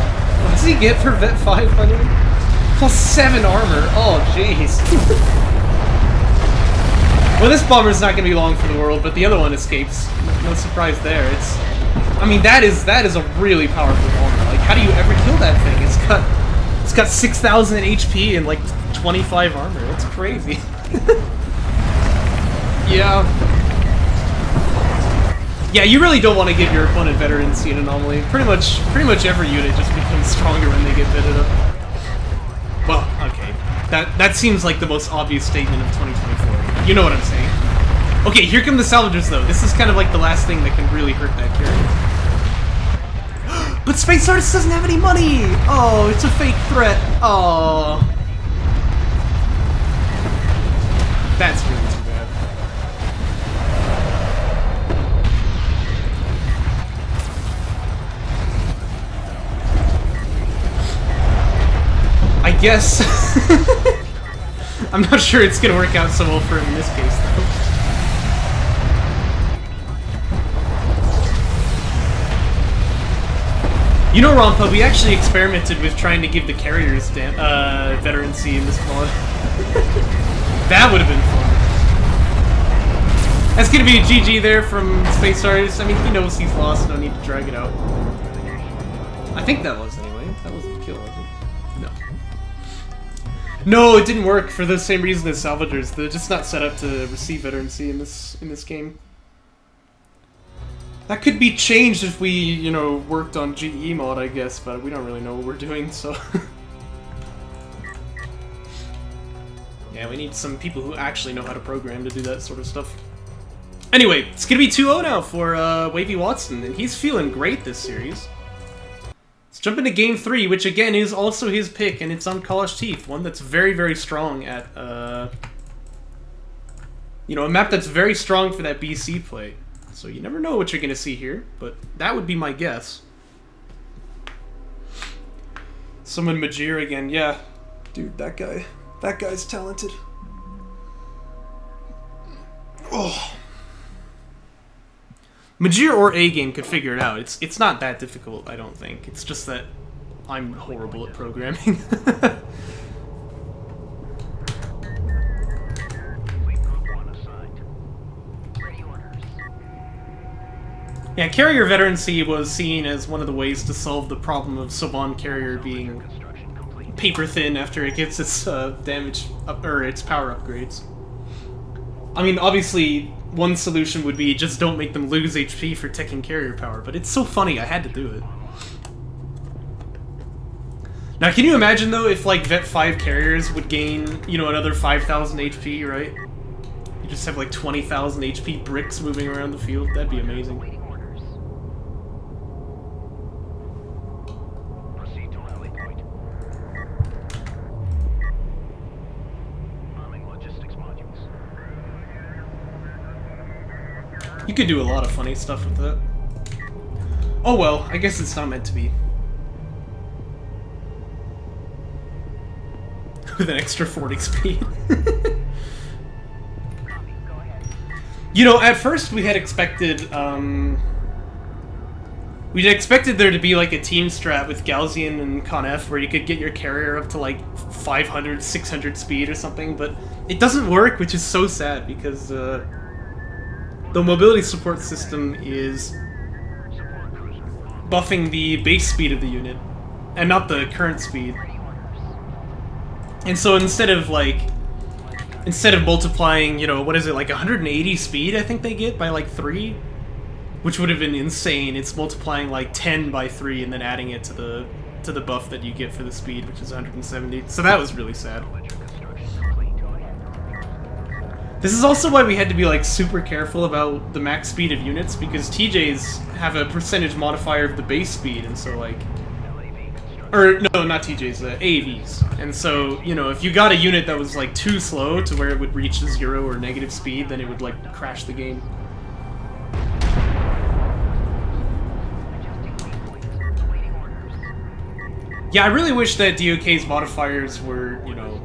What does he get for vet 500? Plus 7 armor. Oh, jeez. Well, this bomber's not going to be long for the world, but the other one escapes. No surprise there. I mean, that is a really powerful bomber. Like, how do you ever kill that thing? It's got 6,000 HP and like 25 armor. That's crazy. Yeah. Yeah, you really don't want to give your opponent veterancy in Anomaly. Pretty much every unit just becomes stronger when they get vetted up. Well, okay. That seems like the most obvious statement of 2024. You know what I'm saying. Okay, here come the salvagers, though. This is kind of like the last thing that can really hurt that carrier. But SpaceArtist doesn't have any money! Oh, it's a fake threat. Oh. That's really too bad. I guess. I'm not sure it's gonna work out so well for him in this case, though. You know, Rompa, we actually experimented with trying to give the carriers veterancy in this mod. That would have been fun. That's gonna be a GG there from SpaceArtist. I mean, he knows he's lost, no need to drag it out. I think that was, anyway. That wasn't a kill, was it? No. No, it didn't work for the same reason as Salvagers. They're just not set up to receive veterancy in this game. That could be changed if we, you know, worked on GE mod, I guess, but we don't really know what we're doing, so... Yeah, we need some people who actually know how to program to do that sort of stuff. Anyway, it's gonna be 2-0 now for WavyWatson, and he's feeling great this series. Let's jump into Game 3, which again is also his pick, and it's on College Teeth, one that's very, very strong at, you know, a map that's very strong for that BC play. So you never know what you're going to see here, but that would be my guess. Summon Majir again, yeah. Dude, that guy's talented. Oh. Majir or A-Game could figure it out. It's not that difficult, I don't think. It's just that I'm horrible at programming. Yeah, carrier veterancy was seen as one of the ways to solve the problem of Soban carrier being paper thin after it gets its damage up, or its power upgrades. I mean, obviously, one solution would be just don't make them lose HP for taking carrier power, but it's so funny, I had to do it. Now, can you imagine though if like Vet 5 carriers would gain, you know, another 5,000 HP, right? You Just have like 20,000 HP bricks moving around the field. That'd be amazing. Proceed to rally point. Arming logistics modules. You could do a lot of funny stuff with that. Oh well, I guess it's not meant to be. With an extra 40 speed. You know, at first we had expected, we'd expected there to be like a team strat with Galzian and Conf where you could get your carrier up to like 500, 600 speed or something, but it doesn't work, which is so sad because the mobility support system is buffing the base speed of the unit and not the current speed. And so instead of multiplying, you know, what is it, like 180 speed I think they get by like 3? Which would have been insane. It's multiplying like 10 by 3 and then adding it to the buff that you get for the speed, which is 170. So that was really sad. This is also why we had to be like super careful about the max speed of units, because TJs have a percentage modifier of the base speed, and so like... Or, no, not TJs, AAVs. And so, you know, if you got a unit that was, like, too slow to where it would reach 0 or negative speed, then it would, like, crash the game. Yeah, I really wish that DOK's modifiers were, you know...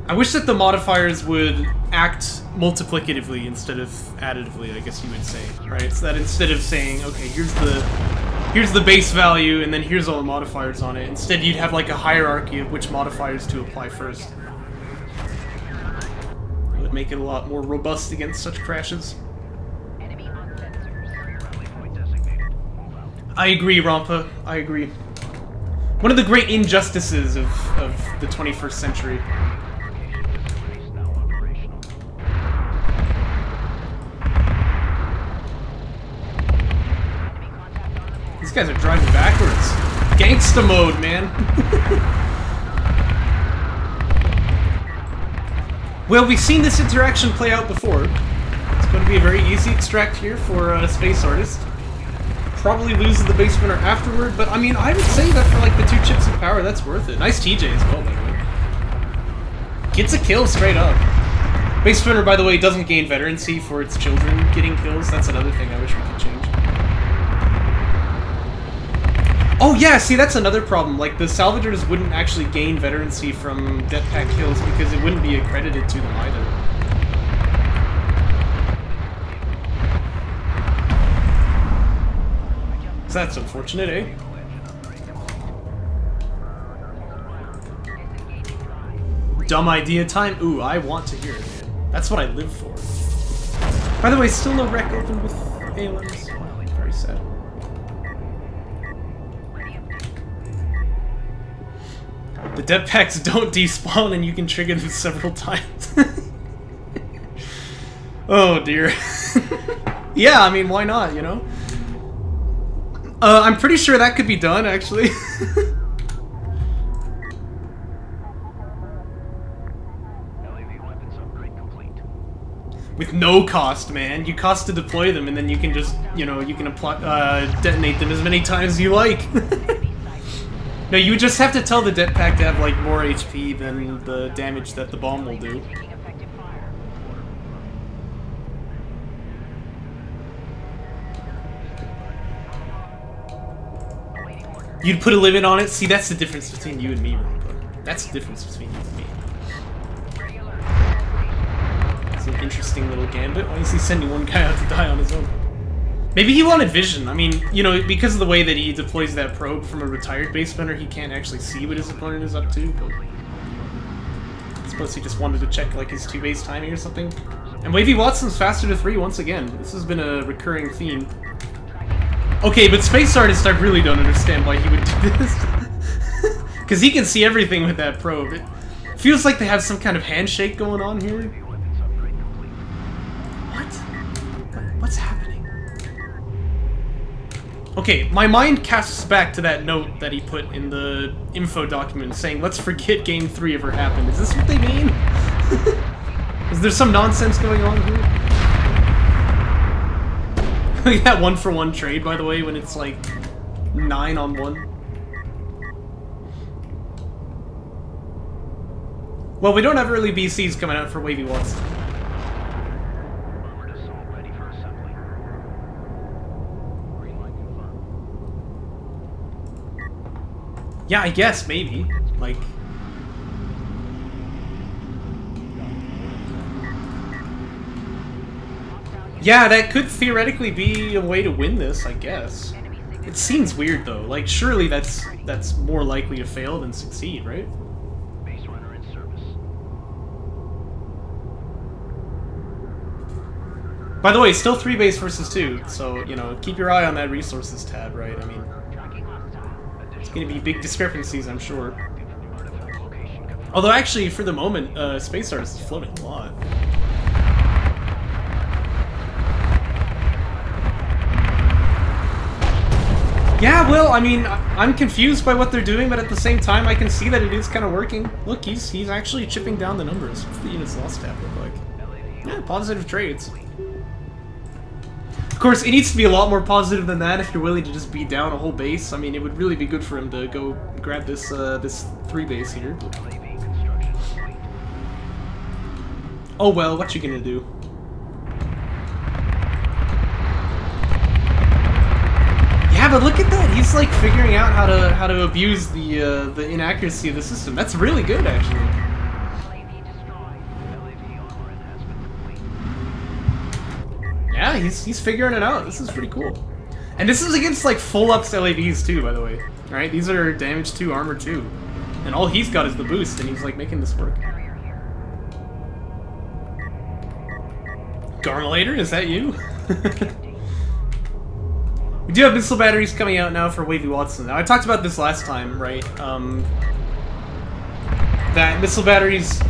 I wish that the modifiers would act multiplicatively instead of additively, I guess you would say, right? So that instead of saying, okay, here's the base value and then here's all the modifiers on it, instead you'd have like a hierarchy of which modifiers to apply first. It would make it a lot more robust against such crashes. I agree, Rampa. I agree. One of the great injustices of the 21st century. These guys are driving backwards. Gangsta mode, man. Well, we've seen this interaction play out before. It's going to be a very easy extract here for SpaceArtist. Probably loses the base spinner afterward, but I mean, I would say that for like the 2 chips of power, that's worth it. Nice TJ as well, by the way. Gets a kill straight up. Base spinner, by the way, doesn't gain veterancy for its children getting kills. That's another thing I wish we could change. Oh yeah, see, that's another problem. Like, the Salvagers wouldn't actually gain veterancy from Jetpack kills because it wouldn't be accredited to them either. So that's unfortunate, eh? Dumb idea time? Ooh, I want to hear it, man. That's what I live for. By the way, still no rec open with ALMs. Wow, very sad. The dead packs don't despawn and you can trigger them several times. Oh dear. Yeah, I mean, why not, you know? I'm pretty sure that could be done, actually. With no cost, man. You cost to deploy them, and then you can just, you know, you can apply, detonate them as many times as you like. No, you just have to tell the jetpack to have, like, more HP than the damage that the bomb will do. You'd put a limit on it? See, that's the difference between you and me, Rampa. That's the difference between you and me. It's an interesting little gambit. Why is he sending one guy out to die on his own? Maybe he wanted vision. I mean, you know, because of the way that he deploys that probe from a retired base spinner, he can't actually see what his opponent is up to, but... I suppose he just wanted to check, like, his 2 base timing or something. And WavyWatson's faster to 3 once again. This has been a recurring theme. Okay, but SpaceArtist, I really don't understand why he would do this. Because he can see everything with that probe. It feels like they have some kind of handshake going on here. What? What's happening? Okay, my mind casts back to that note that he put in the info document saying, let's forget Game 3 ever happened. Is this what they mean? Is there some nonsense going on here? Look at that 1-for-1 trade, by the way, when it's like 9-on-1. Well, we don't have early BCs coming out for WavyWatson. Yeah, I guess, maybe. Like... Yeah, that could theoretically be a way to win this, I guess. It seems weird, though. Like, surely that's more likely to fail than succeed, right? By the way, still 3 base versus 2, so, you know, keep your eye on that resources tab, right? I mean... It's gonna be big discrepancies, I'm sure. Although, actually, for the moment, SpaceArtist is floating a lot. Yeah, well, I mean, I'm confused by what they're doing, but at the same time, I can see that it is kind of working. Look, he's actually chipping down the numbers. What's the units lost tab look like? Yeah, positive trades. Of course, it needs to be a lot more positive than that if you're willing to just beat down a whole base. I mean, it would really be good for him to go grab this this 3 base here. Oh well, what you gonna do? Yeah, but look at that. He's like figuring out how to abuse the inaccuracy of the system. That's really good, actually. Yeah, he's figuring it out. This is pretty cool. And this is against like full ups LAVs too, by the way. Alright, these are damage 2, armor 2. And all he's got is the boost, and he's like making this work. Garmulator, is that you? We do have missile batteries coming out now for WavyWatson. Now, I talked about this last time, right? That missile batteries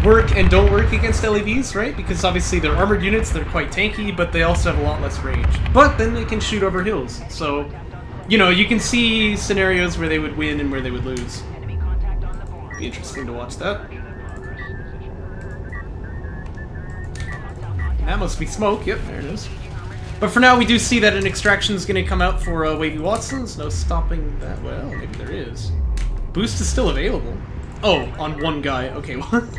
work and don't work against LAVs, right? Because obviously they're armored units, they're quite tanky, but they also have a lot less range. But then they can shoot over hills, so, you know, you can see scenarios where they would win and where they would lose. Be interesting to watch that. That must be smoke, yep, there it is. But for now, we do see that an extraction is going to come out for WavyWatson. There's no stopping that. Well, maybe there is. Boost is still available. Oh, on one guy. Okay, well...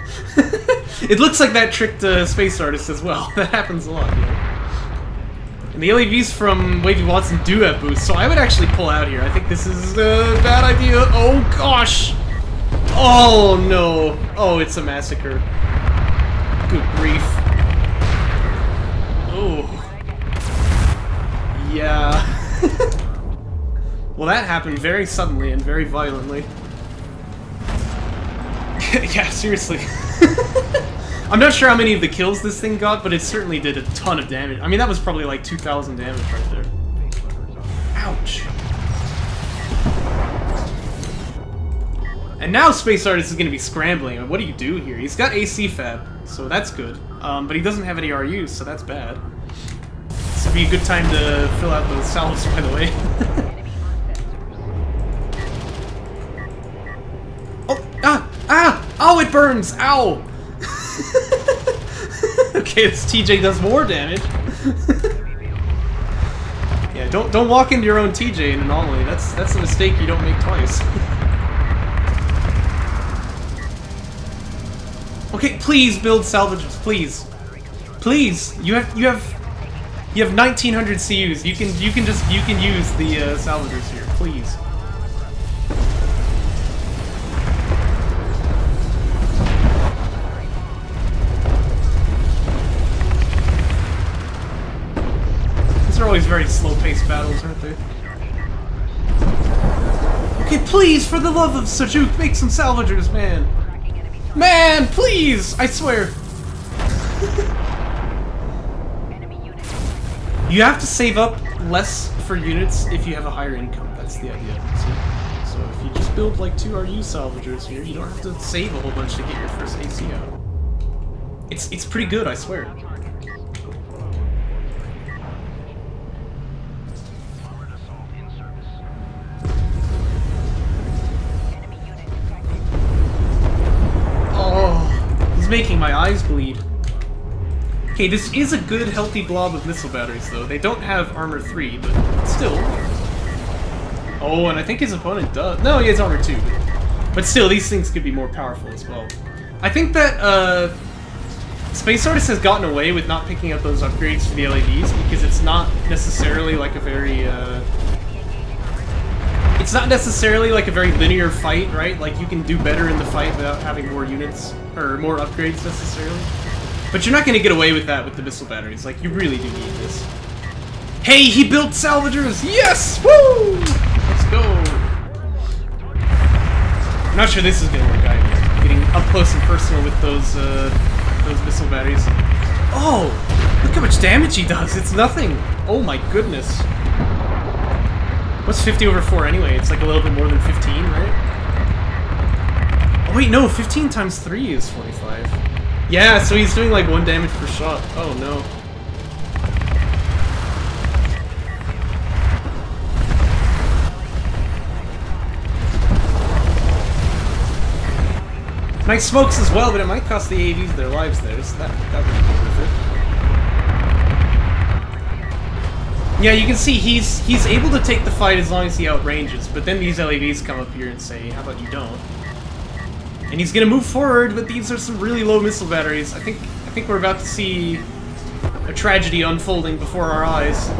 It looks like that tricked SpaceArtist as well. That happens a lot, yeah. And the LAVs from WavyWatson do have boost, so I would actually pull out here. I think this is a bad idea. Oh, gosh! Oh, no. Oh, it's a massacre. Good grief. Oh. Yeah. Well, that happened very suddenly and very violently. Yeah, seriously. I'm not sure how many of the kills this thing got, but it certainly did a ton of damage. I mean, that was probably like 2,000 damage right there. Ouch. And now SpaceArtist is going to be scrambling. What do you do here? He's got AC Fab, so that's good. But he doesn't have any RUs, so that's bad. This would be a good time to fill out those salves, by the way. Oh! Ah! Ah! Oh, it burns! Ow! Okay, this TJ does more damage. Yeah, don't walk into your own TJ in Anomaly. That's a mistake you don't make twice. Okay, please build salvages, please. Please, you have 1900 CUs. You can use the salvagers here, please. These are always very slow-paced battles, aren't they? Okay, please, for the love of Sajuk, make some salvagers, man. Man, please! I swear. You have to save up less for units if you have a higher income. That's the idea. So if you just build like 2 RU salvagers here, you don't have to save a whole bunch to get your first AC out. It's pretty good, I swear. my eyes bleed. Okay, this is a good, healthy blob of missile batteries, though. They don't have armor 3, but still. Oh, and I think his opponent does. No, he has armor 2. But still, these things could be more powerful as well. I think that SpaceArtist has gotten away with not picking up those upgrades for the LAVs because it's not necessarily like a very it's not necessarily like a very linear fight, right? Like you can do better in the fight without having more units or more upgrades necessarily. But you're not going to get away with that with the missile batteries. Like you really do need this. Hey, he built salvagers! Yes! Woo! Let's go. I'm not sure this is going to work either. Getting up close and personal with those missile batteries. Oh! Look how much damage he does! It's nothing! Oh my goodness. What's 50 over 4 anyway? It's like a little bit more than 15, right? Oh wait, no, 15 times 3 is 45. Yeah, so he's doing like 1 damage per shot. Oh no. Nice smokes as well, but it might cost the AVs their lives there, so that would be worth it. Yeah, you can see he's able to take the fight as long as he outranges, but then these LAVs come up here and say, how about you don't? And he's gonna move forward, but these are some really low missile batteries. I think we're about to see a tragedy unfolding before our eyes.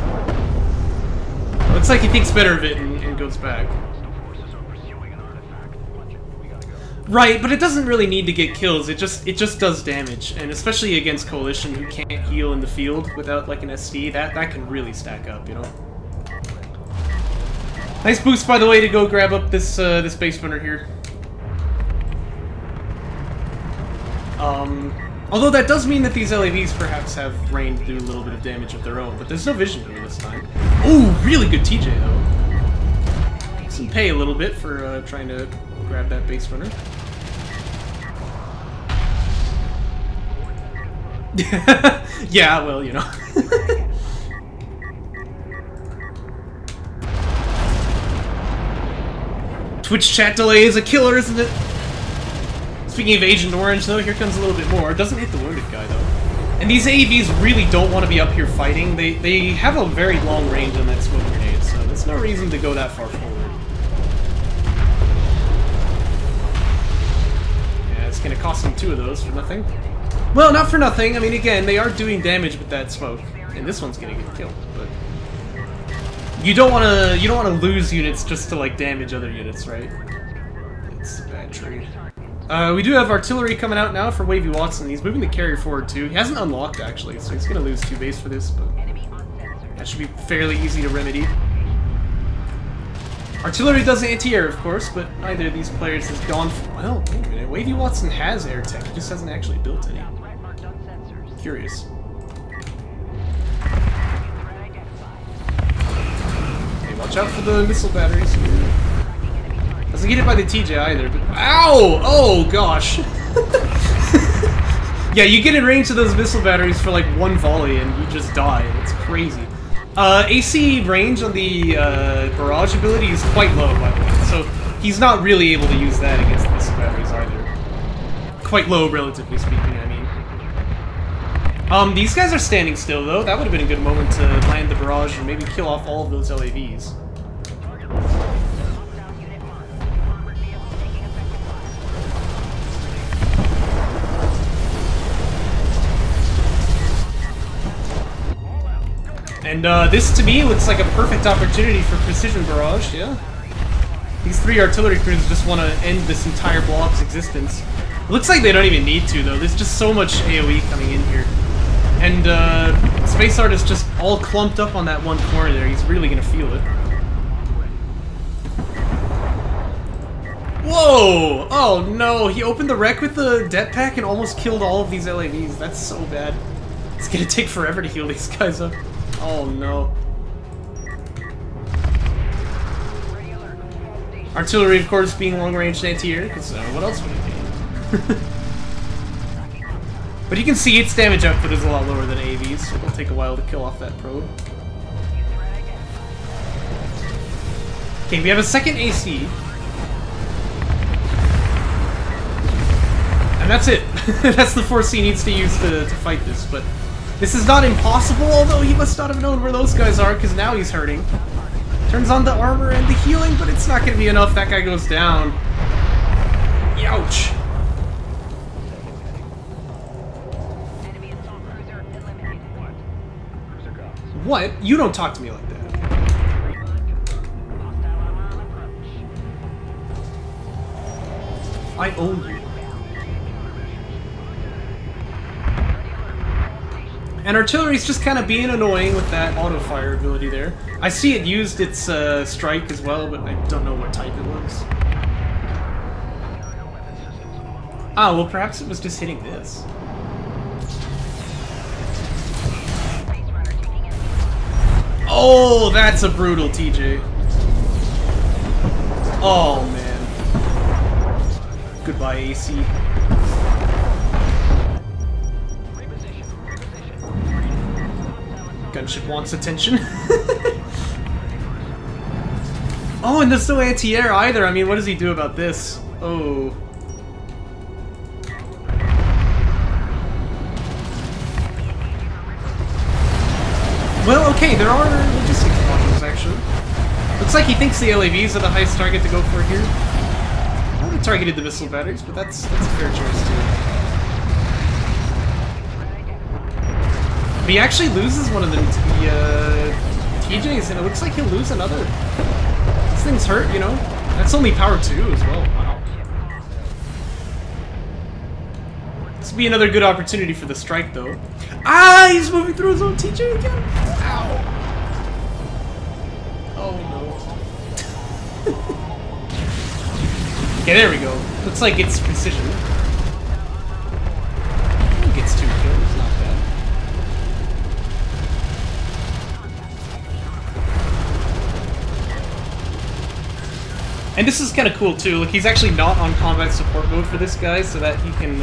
Looks like he thinks better of it and goes back. Right, but it doesn't really need to get kills, it just does damage, and especially against Coalition who can't heal in the field without like an SD, that can really stack up, you know? Nice boost, by the way, to go grab up this base runner here. Although that does mean that these LAVs perhaps have range to do a little bit of damage of their own, but there's no vision here this time. Ooh, really good TJ though. Some pay a little bit for trying to grab that base runner. Yeah, well, you know. Twitch chat delay is a killer, isn't it? Speaking of Agent Orange, though, here comes a little bit more. Doesn't hit the wounded guy, though. And these AVs really don't want to be up here fighting. They have a very long range on that smoke grenade, so there's no reason to go that far forward. Yeah, it's going to cost them 2 of those for nothing. Well, not for nothing. I mean, again, they are doing damage with that smoke, and this one's going to get killed. But you don't want to lose units just to like damage other units, right? It's a bad trade. We do have artillery coming out now for WavyWatson. He's moving the carrier forward too. He hasn't unlocked actually, so he's going to lose 2 base for this, but that should be fairly easy to remedy. Artillery does anti-air, of course, but neither of these players has gone for... Well, wait a minute. WavyWatson has air tech, he just hasn't actually built any. Curious. Okay, watch out for the missile batteries here. Doesn't get hit by the TJ either, but... Ow! Oh, gosh! Yeah, you get in range of those missile batteries for like 1 volley and you just die. It's crazy. AC range on the barrage ability is quite low, by the way, so he's not really able to use that against the missile batteries either. Quite low, relatively speaking, I mean. These guys are standing still, though. That would have been a good moment to land the barrage and maybe kill off all of those LAVs. And this, to me, looks like a perfect opportunity for precision barrage, yeah? These 3 artillery crews just want to end this entire block's existence. It looks like they don't even need to, though. There's just so much AoE coming in here. And SpaceArtist just all clumped up on that one corner there. He's really going to feel it. Whoa! Oh no, he opened the wreck with the det pack and almost killed all of these LAVs. That's so bad. It's going to take forever to heal these guys up. Oh no. Artillery, of course, being long-range anti-air, because what else would it be? But you can see its damage output is a lot lower than AV's, so it'll take a while to kill off that probe. Okay, we have a second AC. And that's it. That's the force he needs to use to fight this, but this is not impossible, although he must not have known where those guys are, because now he's hurting. Turns on the armor and the healing, but it's not going to be enough. That guy goes down. Ouch. What? You don't talk to me like that. I own you. And artillery's just kind of being annoying with that auto-fire ability there. I see it used its strike as well, but I don't know what type it was. Ah, well perhaps it was just hitting this. Oh, that's a brutal TJ. Oh, man. Goodbye, AC. Gunship wants attention. Oh, and there's no anti-air either. I mean, what does he do about this? Oh. Well, okay, there are logistics modules, actually. Looks like he thinks the LAVs are the highest target to go for here. I would have targeted the missile batteries, but that's a fair choice, too. But he actually loses one of them to the TJs, and it looks like he'll lose another. This thing's hurt, you know? That's only power 2 as well. Wow. This would be another good opportunity for the strike, though. Ah, he's moving through his own TJ again. Ow. Oh no. Okay, there we go. Looks like it's precision. He gets 2 kills, not bad. And this is kind of cool too. Like, he's actually not on combat support mode for this guy, so that he can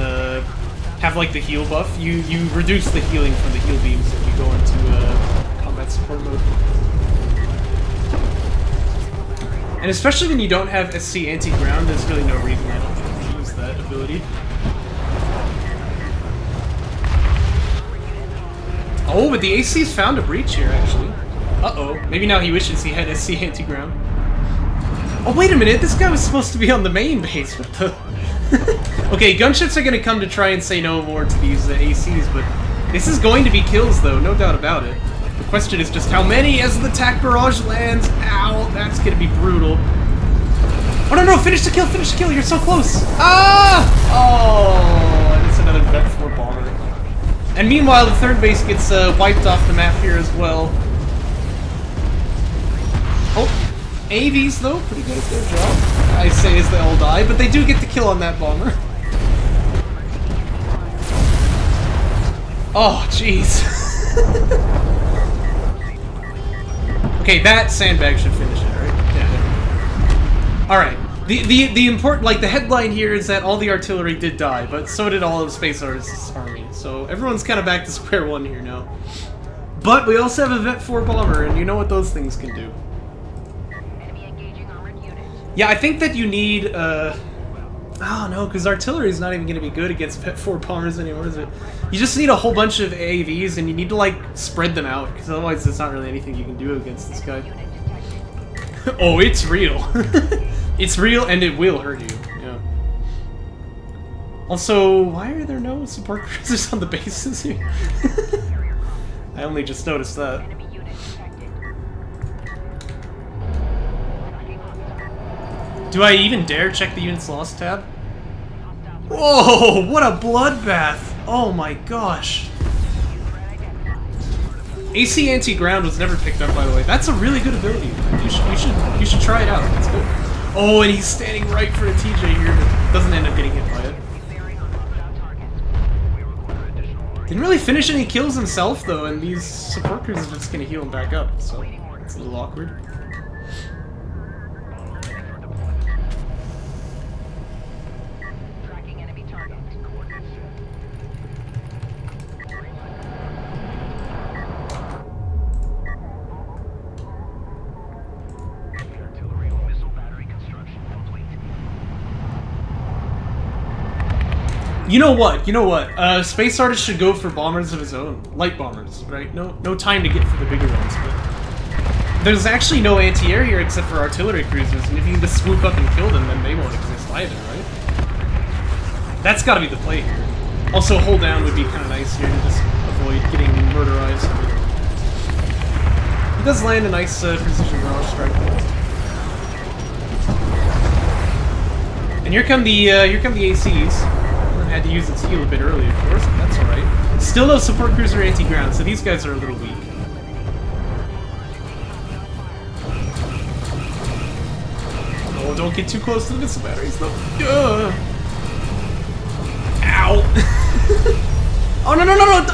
have like the heal buff. You reduce the healing from the heal beams if you go into combat support mode. And especially when you don't have SC anti-ground, there's really no reason I don't think to use that ability. Oh, but the AC's found a breach here, actually. Uh-oh. Maybe now he wishes he had SC anti-ground. Oh, wait a minute, this guy was supposed to be on the main base. What the... Okay, gunships are going to come to try and say no more to these ACs, but this is going to be kills, though, no doubt about it. The question is just how many as the attack barrage lands. Ow, that's going to be brutal. Oh, no, no, finish the kill, you're so close. Ah! Oh, and it's another Vet 4 bomber. And meanwhile, the third base gets wiped off the map here as well. Oh. AVs, though, pretty good at their job. I say as they all die, but they do get the kill on that bomber. Oh, jeez. Okay, that sandbag should finish it, right? Yeah. Alright. The important, like, the headline here is that all the artillery did die, but so did all of SpaceArtist's army. So everyone's kind of back to square one here now. But we also have a Vet 4 bomber, and you know what those things can do. Yeah, I think that you need, oh no, because artillery is not even going to be good against Vet 4 bombers anymore, is it? You just need a whole bunch of AAVs, and you need to, like, spread them out, because otherwise there's not really anything you can do against this guy. Oh, it's real. It's real, and it will hurt you, yeah. Also, why are there no support cruisers on the bases here? I only just noticed that. Do I even dare check the units lost tab? Whoa, what a bloodbath! Oh my gosh. AC anti-ground was never picked up, by the way. That's a really good ability. You should try it out. It's good. Oh, and he's standing right for a TJ here, but doesn't end up getting hit by it. Didn't really finish any kills himself though, and these support crews are just gonna heal him back up, so it's a little awkward. You know what? You know what? Space Artist should go for bombers of his own. Light bombers, right? No time to get for the bigger ones, but... There's actually no anti-air here except for artillery cruisers, and if you can just swoop up and kill them, then they won't exist either, right? That's gotta be the play here. Also, hold down would be kind of nice here to just avoid getting murderized. He does land a nice precision barrage strike. And here come the ACs. I had to use its heal a bit early, of course, but that's alright. Still no support cruiser anti-ground, so these guys are a little weak. Oh, don't get too close to the missile batteries, though. Ow! Oh, no,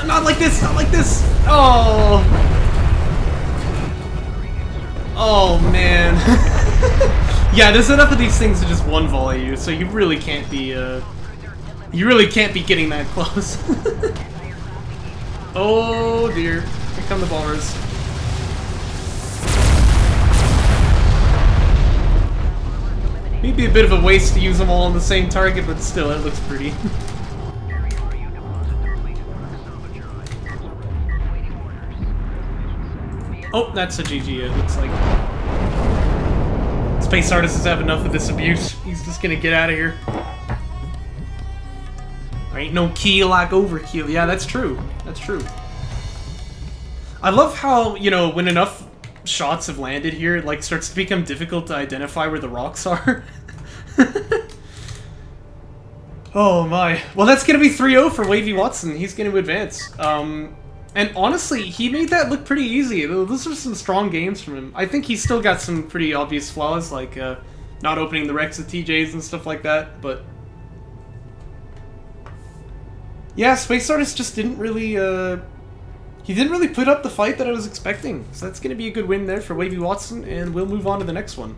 not like this, not like this! Oh! Oh, man. Yeah, there's enough of these things to just one volley you, so you really can't be, getting that close. Oh, dear. Here come the bombers. Maybe a bit of a waste to use them all on the same target, but still, it looks pretty. Oh, that's a GG, it looks like. Space Artist has had enough of this abuse. He's just gonna get out of here. There ain't no kill like overkill. Yeah, that's true. That's true. I love how, you know, when enough shots have landed here, it like starts to become difficult to identify where the rocks are. Oh my. Well, that's gonna be 3-0 for WavyWatson. He's gonna advance. And honestly, he made that look pretty easy. Those are some strong games from him. I think he's still got some pretty obvious flaws, like not opening the Rex with TJs and stuff like that, but... Yeah, Space Artist just didn't really, he didn't really put up the fight that I was expecting. So that's going to be a good win there for WavyWatson, and we'll move on to the next one.